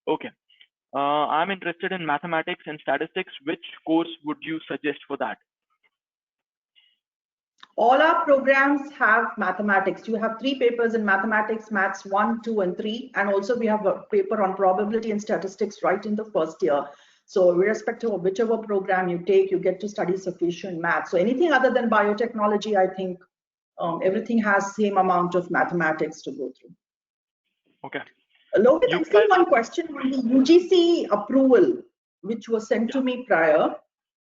Okay. I'm interested in mathematics and statistics. Which course would you suggest for that? All our programs have mathematics. You have 3 papers in mathematics, maths 1, 2, and 3. And also we have a paper on probability and statistics right in the first year. So irrespective of whichever program you take, you get to study sufficient maths. So anything other than biotechnology, I think everything has same amount of mathematics to go through. Okay. Lohit, I see one question on the UGC approval, which was sent to me prior.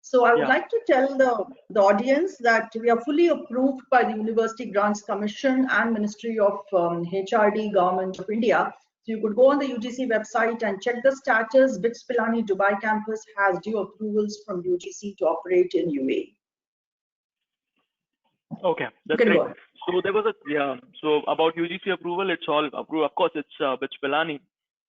So I would like to tell the audience that we are fully approved by the University Grants Commission and Ministry of HRD, Government of India. So you could go on the UGC website and check the status. BITS Pilani Dubai campus has due approvals from UGC to operate in UAE. Okay, You that's can great. go ahead. So there was a yeah. So about UGC approval, it's all approved. Of course, it's BITS Pilani,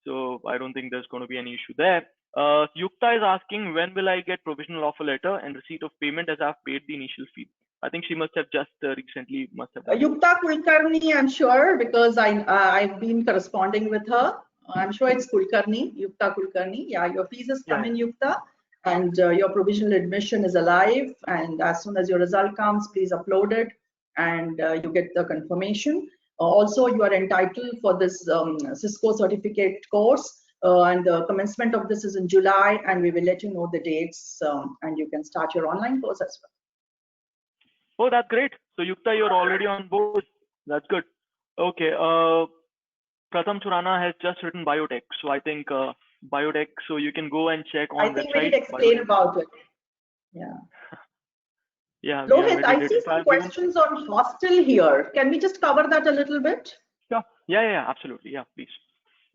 so I don't think there's going to be any issue there. Yukta is asking when will I get provisional offer letter and receipt of payment as I've paid the initial fee. I think she must have just recently must have done it. Yukta Kulkarni, I'm sure, because I've been corresponding with her. I'm sure it's Kulkarni, Yukta Kulkarni. Yeah, your fees has come Yeah. in, Yukta, and your provisional admission is alive. And as soon as your result comes, please upload it, and you get the confirmation. Also, you are entitled for this Cisco certificate course, and the commencement of this is in July, and we will let you know the dates, and you can start your online course as well. Oh, that's great. So Yukta, you're already on board. That's good. Okay. Pratham Churana has just written biotech. So I think biotech. So you can go and check I on think we website. did explain about it. Yeah. Yeah, we Lohit, I already did. see So some I've given. questions on hostel here. Can we just cover that a little bit? Sure. Yeah, absolutely. Yeah, please.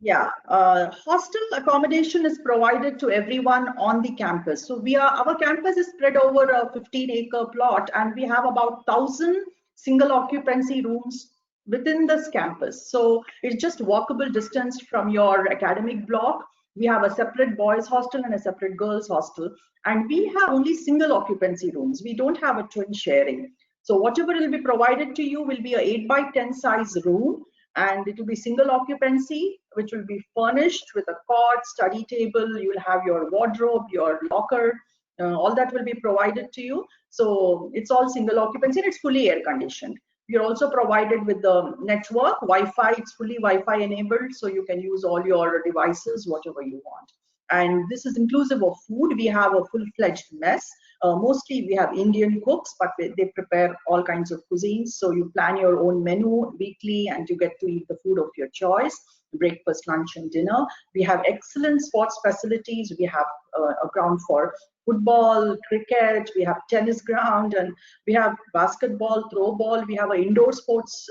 Yeah, hostel accommodation is provided to everyone on the campus. So our campus is spread over a 15-acre plot, and we have about 1,000 single occupancy rooms within this campus. So it's just walkable distance from your academic block. We have a separate boys hostel and a separate girls hostel, and we have only single occupancy rooms. We don't have a twin sharing. So whatever will be provided to you will be a 8 by 10 size room, and it will be single occupancy, which will be furnished with a cot, study table. You will have your wardrobe, your locker, all that will be provided to you. So it's all single occupancy and it's fully air conditioned. You're also provided with the network, Wi-Fi. It's fully Wi-Fi enabled, so you can use all your devices, whatever you want. And this is inclusive of food. We have a full-fledged mess. Mostly we have Indian cooks, but they prepare all kinds of cuisines. So you plan your own menu weekly and you get to eat the food of your choice, breakfast, lunch, and dinner. We have excellent sports facilities. We have a ground for football, cricket, we have tennis ground, and we have basketball, throw ball. We have an indoor sports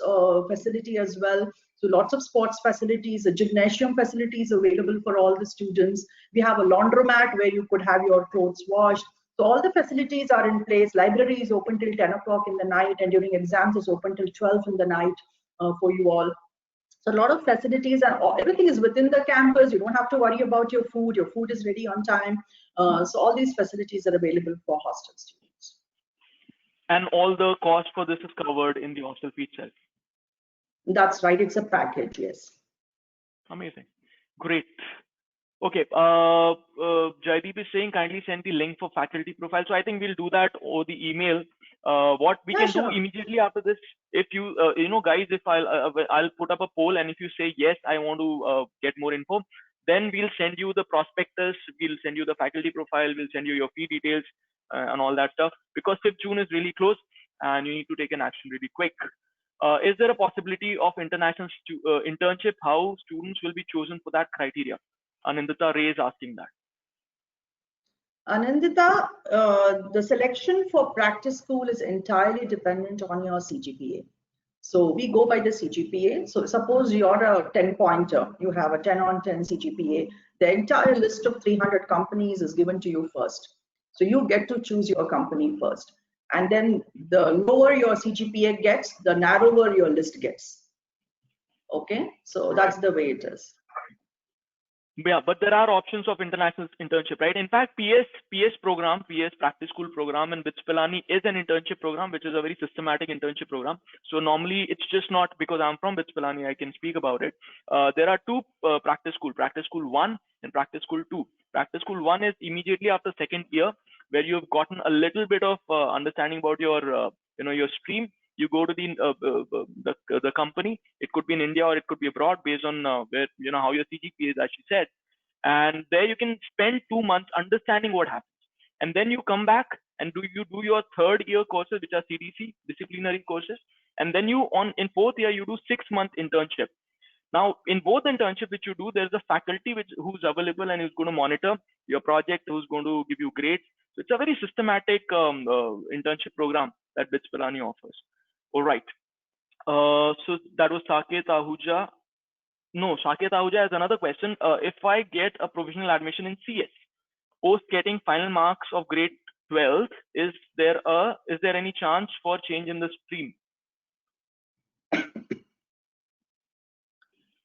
facility as well. So lots of sports facilities, a gymnasium facilities available for all the students. We have a laundromat where you could have your clothes washed. So all the facilities are in place. Library is open till 10 o'clock in the night, and during exams is open till 12 in the night for you all. So a lot of facilities and everything is within the campus. You don't have to worry about your food. Your food is ready on time. So all these facilities are available for hostel students. And all the cost for this is covered in the hostel fee itself. That's right. It's a package. Yes. Amazing. Great. Okay. Jaideep is saying kindly send the link for faculty profile. So I think we'll do that over the email. What we can do immediately after this, if you guys, if I'll put up a poll, and if you say yes, I want to get more info, then we'll send you the prospectus, we'll send you the faculty profile, we'll send you your fee details and all that stuff, because 5th June is really close and you need to take an action really quick. Is there a possibility of international internship? How students will be chosen for that criteria? Anindita Ray is asking that. Anindita, the selection for practice school is entirely dependent on your CGPA. So we go by the CGPA. So suppose you're a 10-pointer, you have a 10 on 10 CGPA, the entire list of 300 companies is given to you first. So you get to choose your company first. And then the lower your CGPA gets, the narrower your list gets. Okay, so that's the way it is. Yeah, but there are options of international internship, right? In fact, PS program, PS practice school program in BITS Pilani is an internship program, which is a very systematic internship program. So normally it's just not because I'm from BITS Pilani, I can speak about it. There are two practice school 1 and practice school 2. Practice school 1 is immediately after second year, where you've gotten a little bit of understanding about your, your stream. You go to the company. It could be in India or it could be abroad, based on where how your CGPA is, as she said. And there you can spend 2 months understanding what happens, and then you come back and do your third year courses, which are CDC disciplinary courses, and then in 4th year you do 6-month internship. Now in both internship which you do, there's a faculty who's available and who's going to monitor your project, who's going to give you grades. So it's a very systematic internship program that BITS Pilani offers. All right. So that was Saket Ahuja. No, Saket Ahuja has another question. If I get a provisional admission in CS, post getting final marks of grade 12, is there is there any chance for change in the stream?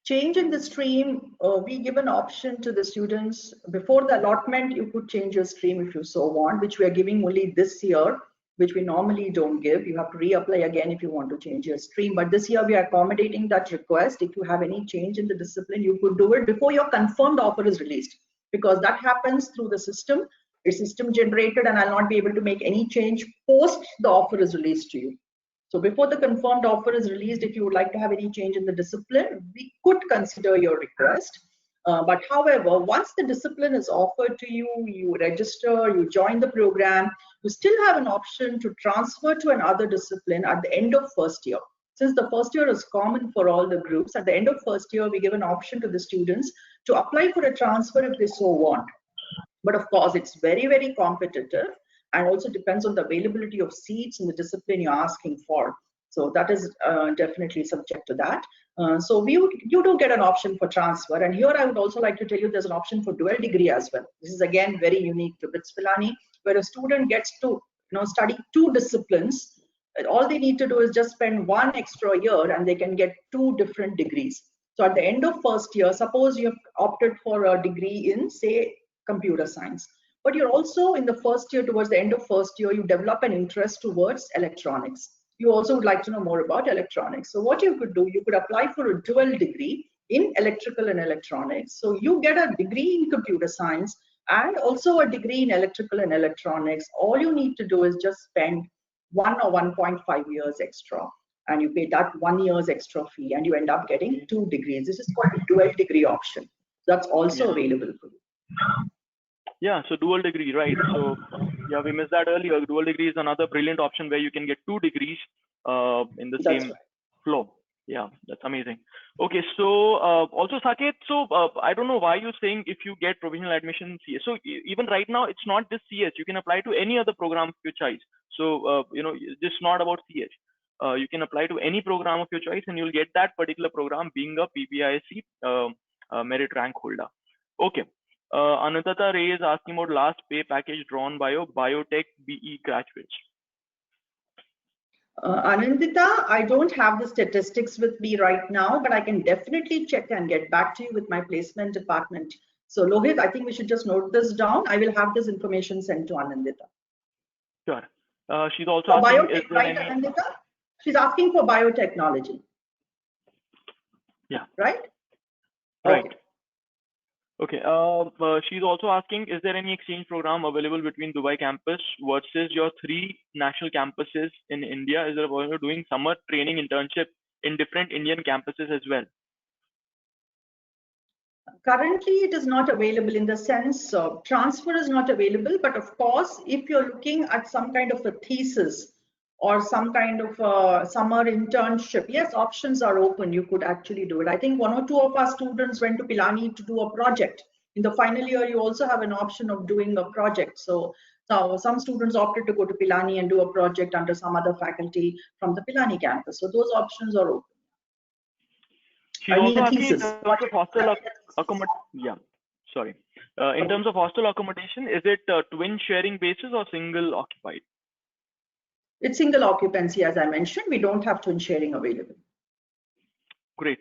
Change in the stream, we give an option to the students. Before the allotment, you could change your stream if you so want, which we are giving only this year, which we normally don't give. You have to reapply again if you want to change your stream. But this year we are accommodating that request. If you have any change in the discipline, you could do it before your confirmed offer is released, because that happens through the system. It's system generated, and I'll not be able to make any change post the offer is released to you. So before the confirmed offer is released, if you would like to have any change in the discipline, we could consider your request. But however, once the discipline is offered to you, you register, you join the program, you still have an option to transfer to another discipline at the end of first year. Since the first year is common for all the groups, at the end of first year, we give an option to the students to apply for a transfer if they so want. But of course, it's very, very competitive, and also depends on the availability of seats in the discipline you're asking for. So that is definitely subject to that. So you do get an option for transfer. And here I would also like to tell you there's an option for dual degree as well. This is again very unique to BITS Pilani, where a student gets to study 2 disciplines. All they need to do is just spend 1 extra year and they can get 2 different degrees. So at the end of first year, suppose you have opted for a degree in, say, computer science, but you're also in the first year, towards the end of first year, you develop an interest towards electronics. You also would like to know more about electronics. So what you could do, you could apply for a dual degree in electrical and electronics. So you get a degree in computer science and also a degree in electrical and electronics. All you need to do is just spend 1 or 1.5 years extra, and you pay that 1 year's extra fee, and you end up getting 2 degrees. This is called a dual degree option. That's also available for you. Yeah, so dual degree, right? So yeah, we missed that earlier. Dual degree is another brilliant option where you can get 2 degrees in the same flow. Yeah, that's amazing. Okay, so also Saket, so I don't know why you're saying if you get provisional admission in CS. So even right now, it's not just CS. You can apply to any other program of your choice. So just not about CS. You can apply to any program of your choice, and you'll get that particular program being a PBIC merit rank holder. Okay. Anantata Ray is asking about last pay package drawn by your biotech BE graduates. Anandita, I don't have the statistics with me right now, but I can definitely check and get back to you with my placement department. So Lohit, I think we should just note this down. I will have this information sent to Anandita. Sure. She's also asking, biotech, is there right, any... Anandita? She's asking for biotechnology. Yeah. Right? Right. Okay. She's also asking, is there any exchange program available between Dubai campus versus your 3 national campuses in India? Is there a way of doing summer training internship in different Indian campuses as well? Currently, it is not available, in the sense transfer is not available. But of course, if you're looking at some kind of a thesis or some kind of summer internship, yes, options are open. You could actually do it. I think 1 or 2 of our students went to Pilani to do a project. In the final year, you also have an option of doing a project. So some students opted to go to Pilani and do a project under some other faculty from the Pilani campus. So those options are open. She's also asking in terms of hostel accommodation. Yeah, sorry. In terms of hostel accommodation, is it twin sharing basis or single occupied? It's single occupancy, as I mentioned. We don't have twin sharing available. Great.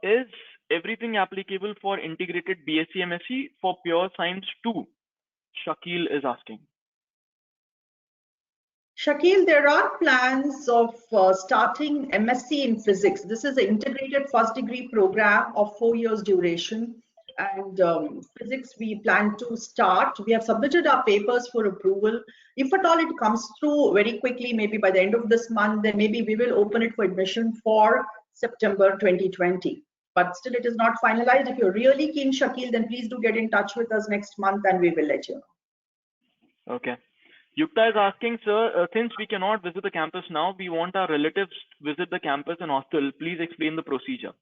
Is everything applicable for integrated BSc MSc for pure science too? Shakil is asking. Shakil, there are plans of starting MSc in physics. This is an integrated first degree program of 4 years duration. And physics we plan to start. We have submitted our papers for approval. If at all it comes through very quickly, maybe by the end of this month, then maybe we will open it for admission for September 2020. But still it is not finalized. If you're really keen, Shakil, then please do get in touch with us next month and we will let you know. Okay. Yukta is asking, sir, since we cannot visit the campus now, we want our relatives to visit the campus and hostel. Please explain the procedure.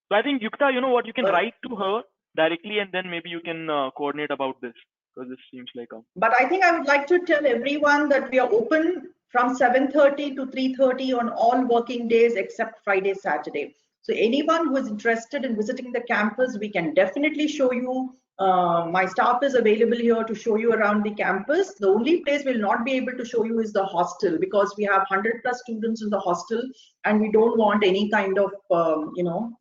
So I think, Yukta, you know what, you can write to her directly and then maybe you can coordinate about this, because this seems like a... But I think I would like to tell everyone that we are open from 7:30 to 3:30 on all working days except Friday, Saturday. So anyone who is interested in visiting the campus, we can definitely show you My staff is available here to show you around the campus. The only place we'll not be able to show you is the hostel, because we have 100+ students in the hostel, and we don't want any kind of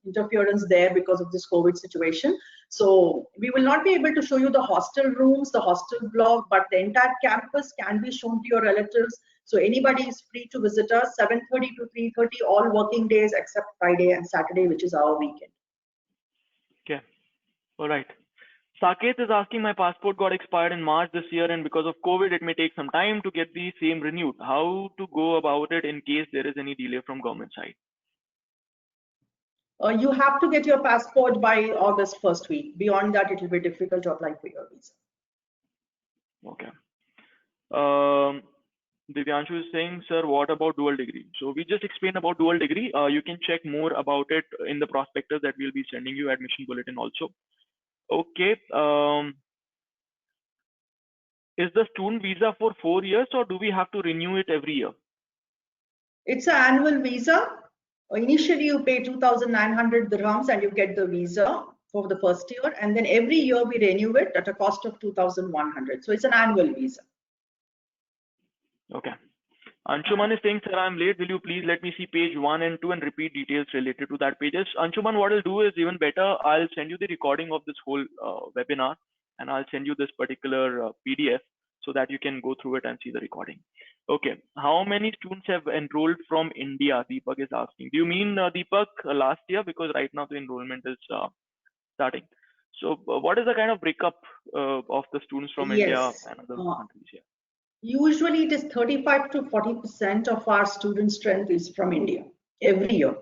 interference there because of this COVID situation. So we will not be able to show you the hostel rooms, the hostel block, but the entire campus can be shown to your relatives. So anybody is free to visit us 7:30 to 3:30, all working days except Friday and Saturday, which is our weekend. Okay. All right. Saket is asking, my passport got expired in March this year, and because of COVID, it may take some time to get the same renewed. How to go about it in case there is any delay from government side? You have to get your passport by August first week. Beyond that, it will be difficult to apply for your visa. Okay. Divyanshu is saying, sir, what about dual degree? So we just explained about dual degree. You can check more about it in the prospectus that we'll be sending you, admission bulletin also. Okay. Is the student visa for 4 years, or do we have to renew it every year? It's an annual visa. Initially, you pay 2,900 dirhams and you get the visa for the first year. And then every year we renew it at a cost of 2,100. So it's an annual visa. Okay. Anshuman is saying, sir, I'm late. Will you please let me see page 1 and 2 and repeat details related to that pages? Anshuman, what I'll do is even better. I'll send you the recording of this whole webinar, and I'll send you this particular PDF so that you can go through it and see the recording. Okay. How many students have enrolled from India? Deepak is asking. Do you mean Deepak last year? Because right now the enrollment is starting. So what is the kind of breakup of the students from India and other countries here? Usually it is 35 to 40% of our student strength is from India every year.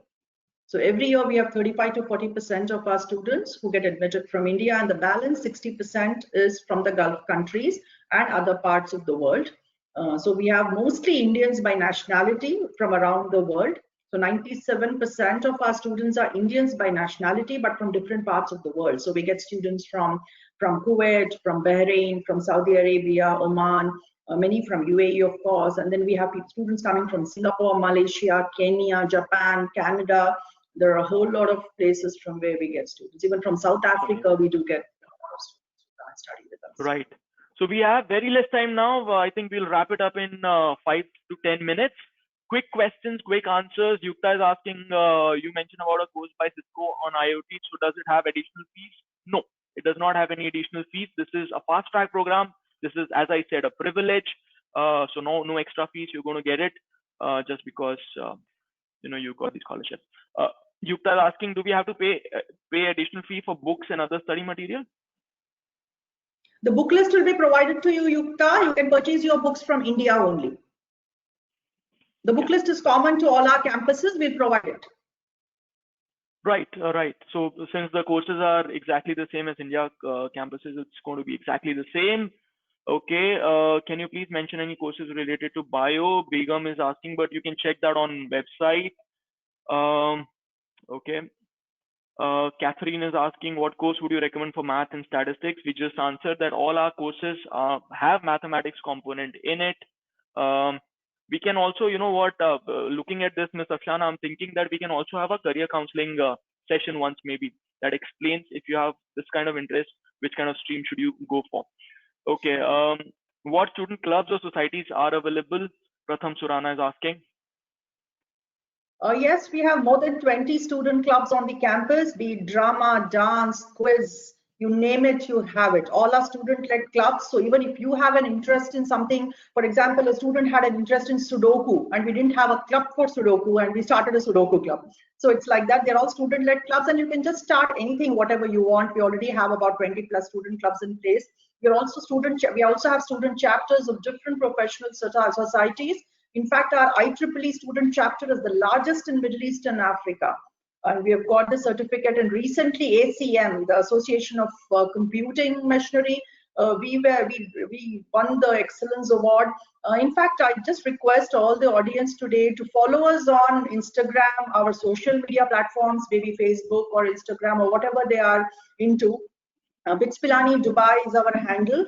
So every year we have 35 to 40% of our students who get admitted from India, and the balance 60% is from the Gulf countries and other parts of the world. So we have mostly Indians by nationality from around the world. So 97% of our students are Indians by nationality, but from different parts of the world. So we get students from Kuwait, from Bahrain, from Saudi Arabia, Oman, many from UAE, of course. And then we have students coming from Singapore, Malaysia, Kenya, Japan, Canada. There are a whole lot of places from where we get students. Even from South Africa, we do get a lot of students who come and study with us. Right. So we have very less time now. I think we'll wrap it up in 5 to 10 minutes. Quick questions, quick answers. Yukta is asking, you mentioned about a course by Cisco on IoT. So does it have additional fees? No, it does not have any additional fees. This is a fast track program. This is, as I said, a privilege. So no extra fees. You're going to get it just because you got the scholarship. Yukta is asking, do we have to pay additional fee for books and other study material? The book list will be provided to you, Yukta. You can purchase your books from India only. The book list is common to all our campuses. We'll provide it. Right, right. So since the courses are exactly the same as India campuses, it's going to be exactly the same. Okay. Can you please mention any courses related to bio? Begum is asking, but you can check that on website. Okay. Catherine is asking, what course would you recommend for math and statistics? We just answered that all our courses have mathematics component in it. We can also, looking at this, Ms. Afshana, I'm thinking that we can also have a career counseling session once maybe that explains, if you have this kind of interest, which kind of stream should you go for. Okay. What student clubs or societies are available? Pratham Surana is asking. Yes, we have more than 20 student clubs on the campus, be it drama, dance, quiz, you name it, you have it. All are student-led clubs. So even if you have an interest in something, for example, a student had an interest in Sudoku and we didn't have a club for Sudoku and we started a Sudoku club. So it's like that. They're all student-led clubs and you can just start anything, whatever you want. We already have about 20+ student clubs in place. We also have student chapters of different professional societies. In fact, our IEEE student chapter is the largest in Middle East and Africa. And we have got the certificate, and recently ACM, the Association of Computing Machinery, we won the Excellence Award. In fact, I just request all the audience today to follow us on Instagram, our social media platforms, maybe Facebook or Instagram or whatever they are into. BITS Pilani Dubai is our handle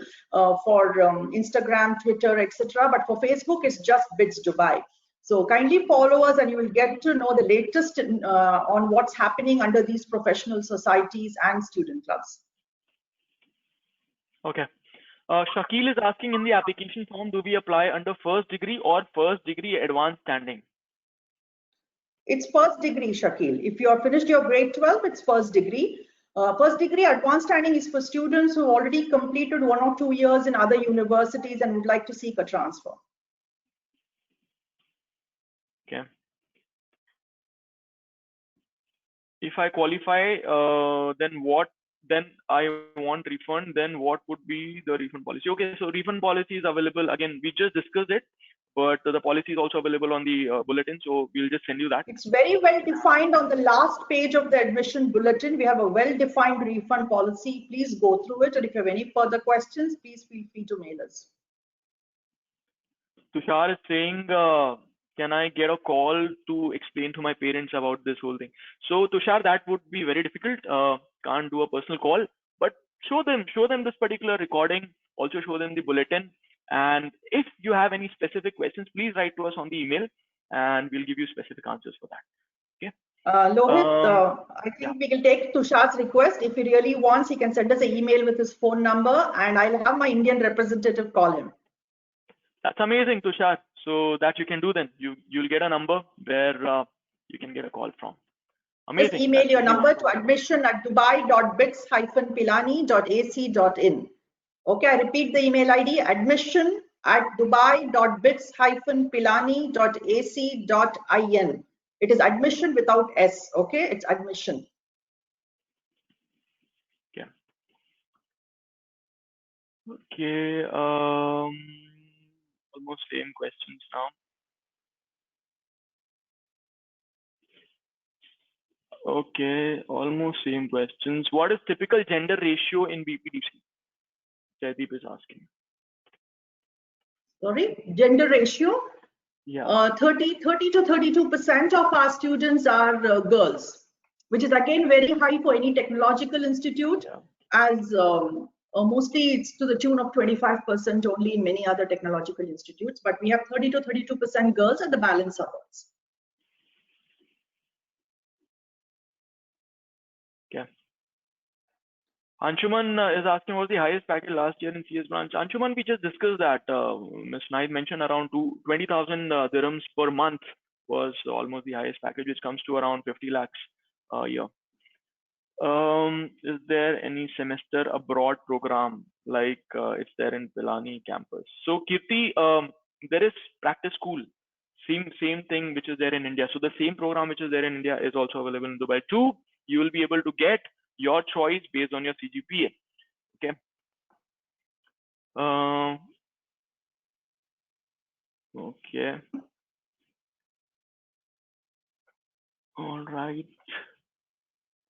for Instagram, Twitter, etc. But for Facebook, it's just BITS Dubai. So kindly follow us and you will get to know the latest on what's happening under these professional societies and student clubs. Okay. Shakil is asking, in the application form, do we apply under first degree or first degree advanced standing? It's first degree, Shakil. If you have finished your grade 12, it's first degree. First degree advanced standing is for students who already completed 1 or 2 years in other universities and would like to seek a transfer. Okay. If I qualify, then I want refund, then what would be the refund policy? Okay, so refund policy is available. Again, we just discussed it, but the policy is also available on the bulletin. So we'll just send you that. It's very well defined on the last page of the admission bulletin. We have a well-defined refund policy. Please go through it. And if you have any further questions, please feel free to mail us. Tushar is saying, can I get a call to explain to my parents about this whole thing? So Tushar, that would be very difficult. Can't do a personal call, but show them this particular recording. Also show them the bulletin. And if you have any specific questions, please write to us on the email, and we'll give you specific answers for that. Okay. Lohit, I think we will take Tushar's request. If he really wants, he can send us an email with his phone number, and I'll have my Indian representative call him. That's amazing, Tushar. So that you can do then. You'll get a number where you can get a call from. Amazing. Just email your number to admission@dubai.bits-pilani.ac.in. Okay, I repeat the email ID: admission@dubai.bits-pilani.ac.in. It is admission without S. Okay, it's admission. Okay. Okay. Almost same questions now. Okay, almost same questions. What is typical gender ratio in BPDC? Jaideep is asking. Sorry, gender ratio? Yeah. 30 to 32% of our students are girls, which is again very high for any technological institute, Yeah. as mostly it's to the tune of 25% only in many other technological institutes, but we have 30 to 32% girls and the balance are boys. Okay. Anshuman is asking, what was the highest package last year in CS branch? Anshuman, we just discussed that. Ms. Naid mentioned around 20,000 dirhams per month was almost the highest package, which comes to around 50 lakhs a year. Is there any semester abroad program like it's there in Pilani campus? So Kirti, there is practice school, same thing which is there in India. So the same program which is there in India is also available in Dubai too. You will be able to get your choice based on your CGPA. Okay. Okay. All right.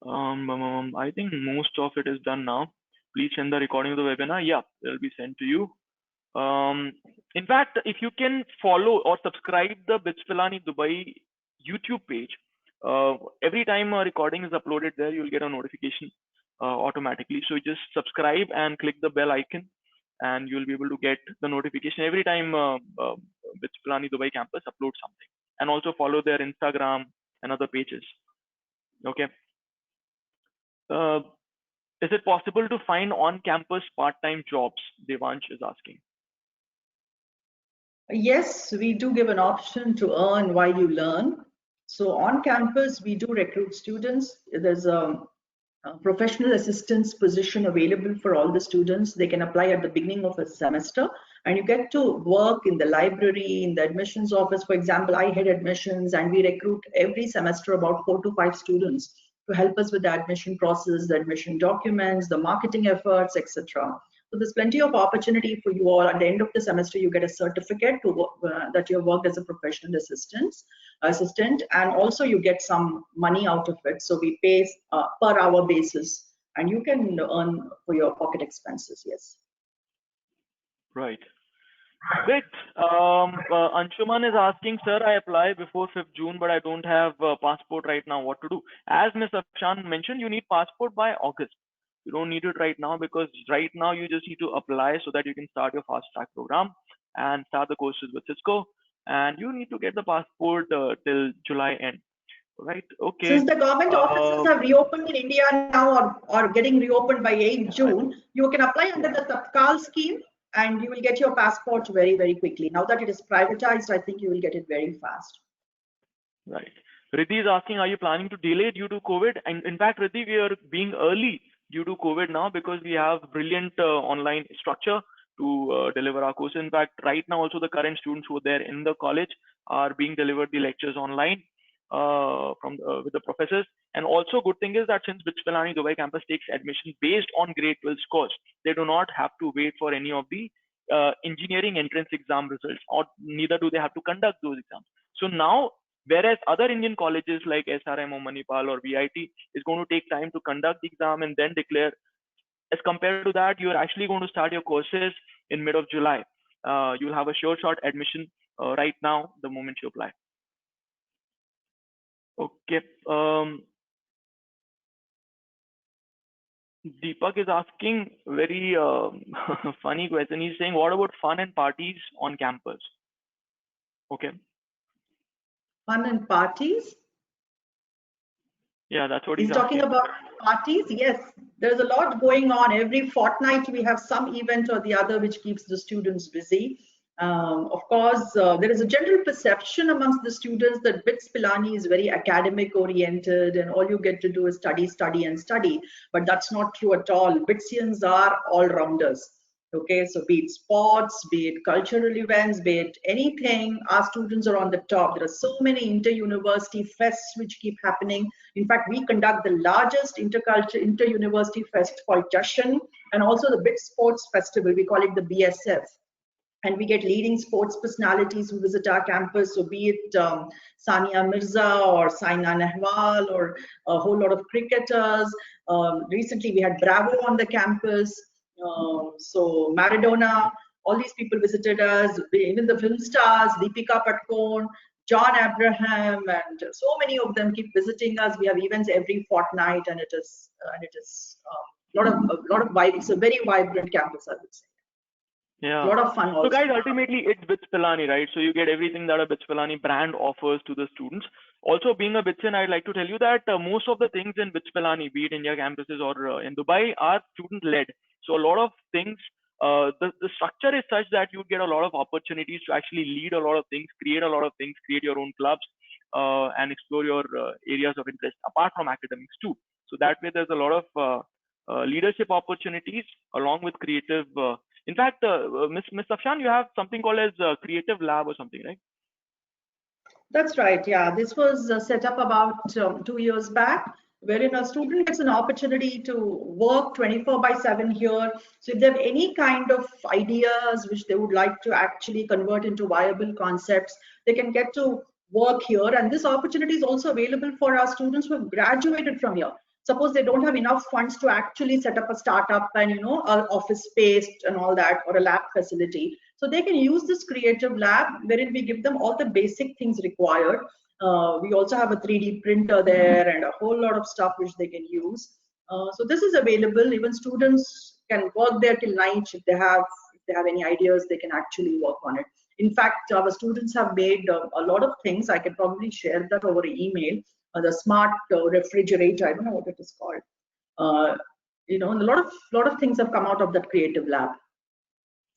I think most of it is done now. Please send the recording of the webinar. Yeah, it'll be sent to you. In fact, if you can follow or subscribe the BITS Pilani Dubai YouTube page, every time a recording is uploaded there, you'll get a notification automatically. So just subscribe and click the bell icon, and you'll be able to get the notification every time BITS Pilani Dubai campus uploads something. And also follow their Instagram and other pages. Okay. Is it possible to find on-campus part-time jobs? Devansh is asking. Yes, we do give an option to earn while you learn. So on campus, we do recruit students. There's a professional assistance position available for all the students. They can apply at the beginning of a semester, and you get to work in the library, in the admissions office. For example, I head admissions, and we recruit every semester about 4 to 5 students to help us with the admission process, the admission documents, the marketing efforts, etc. So there's plenty of opportunity for you all. At the end of the semester, you get a certificate to work, that you have worked as a professional assistant, and also you get some money out of it. So we pay per hour basis, and you can earn for your pocket expenses. Yes. Right. Great. Anshuman is asking, sir, I apply before 5th June, but I don't have a passport right now. What to do? As Ms. Afshan mentioned, you need passport by August. You don't need it right now, because right now you just need to apply so that you can start your fast track program and start the courses with Cisco. And you need to get the passport till July end. Right. Okay. Since the government offices have reopened in India now or getting reopened by 8th June, you can apply under the Tatkal scheme and you will get your passport very, very quickly. Now that it is privatized, I think you will get it very fast. Right. Riddhi is asking, are you planning to delay due to COVID? And in fact, Riddhi, we are being early due to COVID now because we have brilliant online structure to deliver our course. In fact, right now also the current students who are there in the college are being delivered the lectures online from with the professors. And also good thing is that since BITS Pilani Dubai campus takes admission based on grade 12 scores, they do not have to wait for any of the engineering entrance exam results, or neither do they have to conduct those exams. So now, whereas other Indian colleges like SRM or Manipal or VIT is going to take time to conduct the exam and then declare, as compared to that, you're actually going to start your courses in mid of July. You'll have a sure shot admission right now the moment you apply. Okay. Deepak is asking very funny question. He's saying, what about fun and parties on campus? Okay. Fun and parties? Yeah, that's what he's talking about. Parties. Yes, there's a lot going on. Every fortnight we have some event or the other which keeps the students busy. Of course, there is a general perception amongst the students that BITS Pilani is very academic oriented and all you get to do is study, study and study. But that's not true at all. BITSians are all-rounders. Okay, so be it sports, be it cultural events, be it anything, our students are on the top. There are so many inter-university fests which keep happening. In fact, we conduct the largest inter-university fest called Jashan, and also the BITS Sports Festival. We call it the BSF. And we get leading sports personalities who visit our campus. So be it Sania Mirza or Saina Nehwal or a whole lot of cricketers. Recently, we had Bravo on the campus. So Maradona, all these people visited us. Even the film stars, Deepika Padukone, John Abraham, and so many of them keep visiting us. We have events every fortnight, and it is a lot of vibe. It's a very vibrant campus, I would say. Yeah. A lot of fun also. So guys, ultimately it's BITS Pilani, right? So you get everything that a BITS Pilani brand offers to the students. Also, being a BITSian, I'd like to tell you that most of the things in BITS Pilani, be it India campuses or in Dubai, are student-led. So a lot of things, the structure is such that you get a lot of opportunities to actually lead a lot of things, create a lot of things, create your own clubs, and explore your areas of interest apart from academics too. So that way, there's a lot of leadership opportunities along with creative. In fact, Ms. Afshan, you have something called as Creative Lab or something, right? That's right. Yeah, this was set up about 2 years back, wherein a student gets an opportunity to work 24/7 here. So if they have any kind of ideas which they would like to actually convert into viable concepts, they can get to work here. And this opportunity is also available for our students who have graduated from here. Suppose they don't have enough funds to actually set up a startup and an office space and all that, or a lab facility. So they can use this creative lab wherein we give them all the basic things required. We also have a 3D printer there and a whole lot of stuff which they can use. So this is available. Even students can work there till night. If they have any ideas, they can actually work on it. In fact, our students have made a lot of things. I can probably share that over email. The smart refrigerator, I don't know what it is called. A lot of things have come out of that creative lab.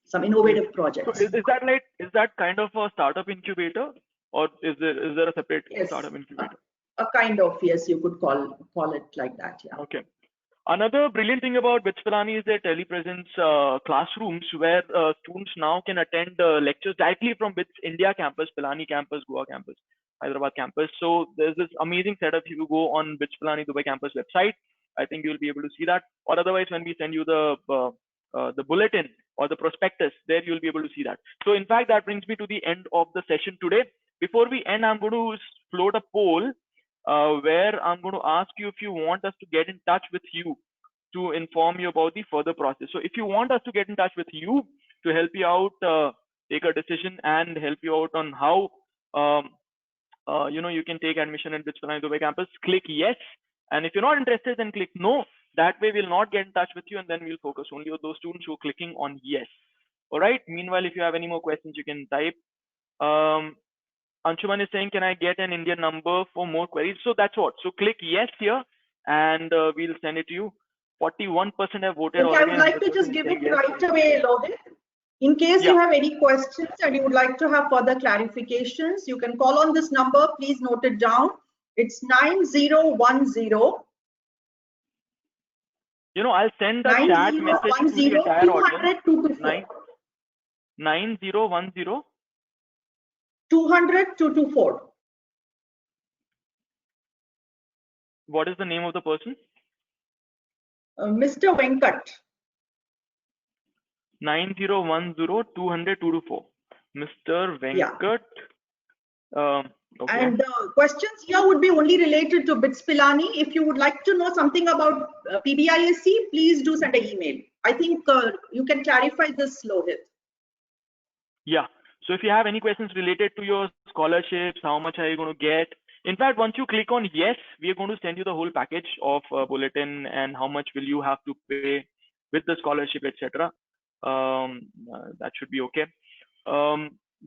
Some innovative projects. So is that kind of a startup incubator, or is there a separate startup incubator? A kind of, yes, you could call it like that. Yeah. Okay. Another brilliant thing about BITS Pilani is their telepresence classrooms, where students now can attend lectures directly from BITS India campus, Pilani campus, Goa campus, Hyderabad campus. So there's this amazing setup. If you go on BITS Pilani Dubai campus website, I think you'll be able to see that. Or otherwise, when we send you the bulletin or the prospectus, there you'll be able to see that. So in fact, that brings me to the end of the session today. Before we end, I'm going to float a poll where I'm going to ask you if you want us to get in touch with you to inform you about the further process. So if you want us to get in touch with you to help you out, take a decision and help you out on how you can take admission at BITS Pilani Dubai campus, click yes. And if you're not interested, then click no. That way we'll not get in touch with you, and then we'll focus only on those students who are clicking on yes. All right. Meanwhile, if you have any more questions, you can type. Anshuman is saying, can I get an Indian number for more queries? So that's what. So click yes here, and we'll send it to you. 41% have voted Okay, I already. would like to just give it right away, Lohit. In case you have any questions and you would like to have further clarifications, you can call on this number. Please note it down. It's 9010. I'll send a chat message to the entire audience. 9010 200 224. What is the name of the person? Mr. Venkat. 9010 200 224. Mr. Venkat. Yeah. Okay. And the questions here would be only related to BITS Pilani. If you would like to know something about PBISC, please do send an email. I think you can clarify this, Lohit. Yeah. So if you have any questions related to your scholarships, how much are you going to get? In fact, once you click on yes, we are going to send you the whole package of bulletin and how much will you have to pay with the scholarship, etc. That should be okay.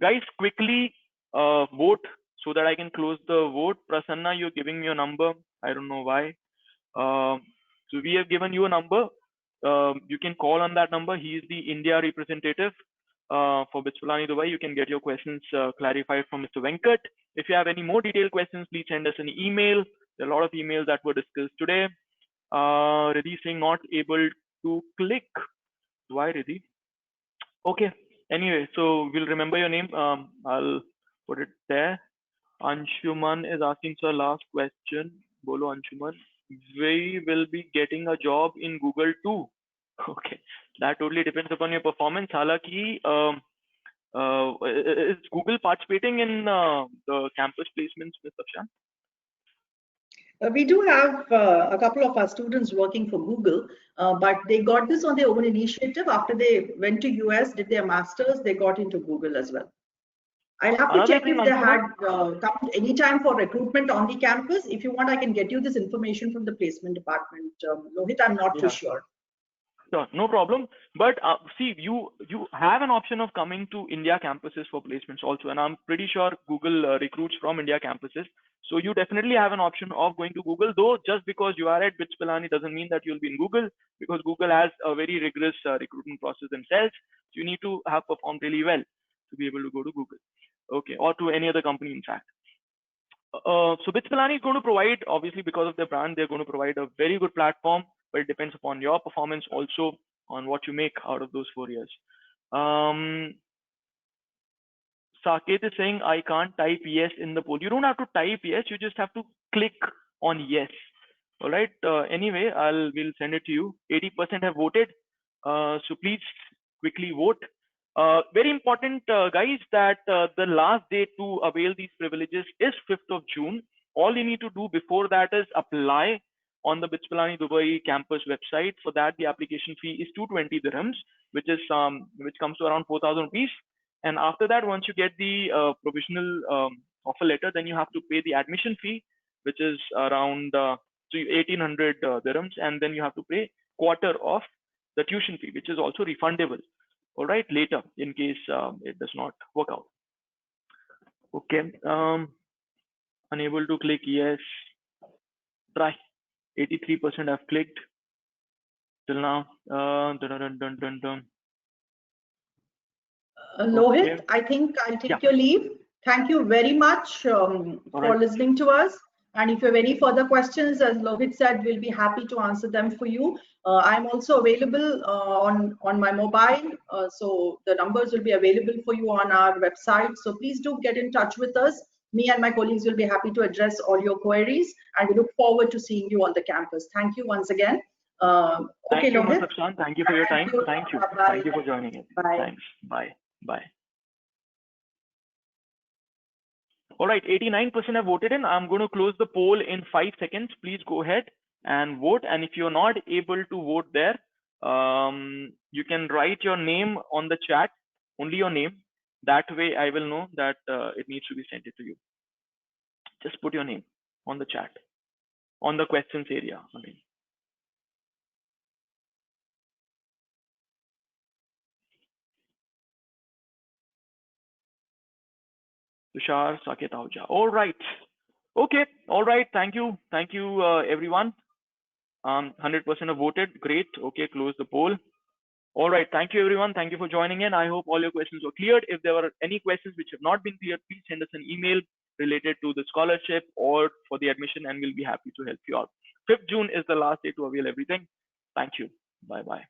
Guys, quickly vote so that I can close the vote. Prasanna, you're giving me a number. I don't know why. So we have given you a number. You can call on that number. He is the India representative for BITS Pilani Dubai. You can get your questions clarified from Mr. Venkat. If you have any more detailed questions, please send us an email. There are a lot of emails that were discussed today. Riddhi saying not able to click. Why, Riddhi? Okay. Anyway, so we'll remember your name. I'll put it there. Anshuman is asking, sir, last question. Bolo Anshuman. We will be getting a job in Google too. Okay. That totally depends upon your performance. Halaki, is Google participating in the campus placements, Ms. Afshan? We do have a couple of our students working for Google, but they got this on their own initiative. After they went to US, did their masters, they got into Google as well. I'll have to check if they had come anytime for recruitment on the campus. If you want, I can get you this information from the placement department. Lohit, I'm not too sure. Sure, no problem. But see, you have an option of coming to India campuses for placements also, and I'm pretty sure Google recruits from India campuses. So you definitely have an option of going to Google, though just because you are at BITS Pilani doesn't mean that you'll be in Google, because Google has a very rigorous recruitment process themselves. So you need to have performed really well to be able to go to Google, okay, or to any other company, in fact. So BITS Pilani is going to provide, obviously because of their brand, they're going to provide a very good platform, but it depends upon your performance also on what you make out of those 4 years. Saket is saying, I can't type yes in the poll. You don't have to type yes, you just have to click on yes. All right. Anyway, we'll send it to you. 80% have voted. So please quickly vote. Very important, guys, that the last date to avail these privileges is 5th of June. All you need to do before that is apply on the BITS Pilani Dubai campus website. For that, the application fee is 220 dirhams, which comes to around 4,000 rupees. And after that, once you get the provisional offer letter, then you have to pay the admission fee, which is around 1,800 dirhams, and then you have to pay quarter of the tuition fee, which is also refundable. All right, later in case it does not work out. Okay, unable to click yes. Try. 83% have clicked till now. Lohit, I think I'll take your leave. Thank you very much for listening to us. And if you have any further questions, as Lohit said, we'll be happy to answer them for you. I'm also available on my mobile. So the numbers will be available for you on our website. So please do get in touch with us. Me and my colleagues will be happy to address all your queries. And we look forward to seeing you on the campus. Thank you once again. Thank you, Ms. Afshan. Thank you for your time. Thank you. Bye. Thank you for joining in. Bye. Thanks. Bye. Bye. All right, 89% have voted in. I'm going to close the poll in 5 seconds. Please go ahead and vote. And if you're not able to vote there, you can write your name on the chat, only your name. That way I will know that it needs to be sent it to you. Just put your name on the chat, on the questions area. I mean. Tushar Saket Ahuja. All right. Okay. All right. Thank you. Thank you, everyone. 100% have voted. Great. Okay. Close the poll. All right. Thank you, everyone. Thank you for joining in. I hope all your questions were cleared. If there were any questions which have not been cleared, please send us an email related to the scholarship or for the admission, and we'll be happy to help you out. 5th June is the last day to avail everything. Thank you. Bye-bye.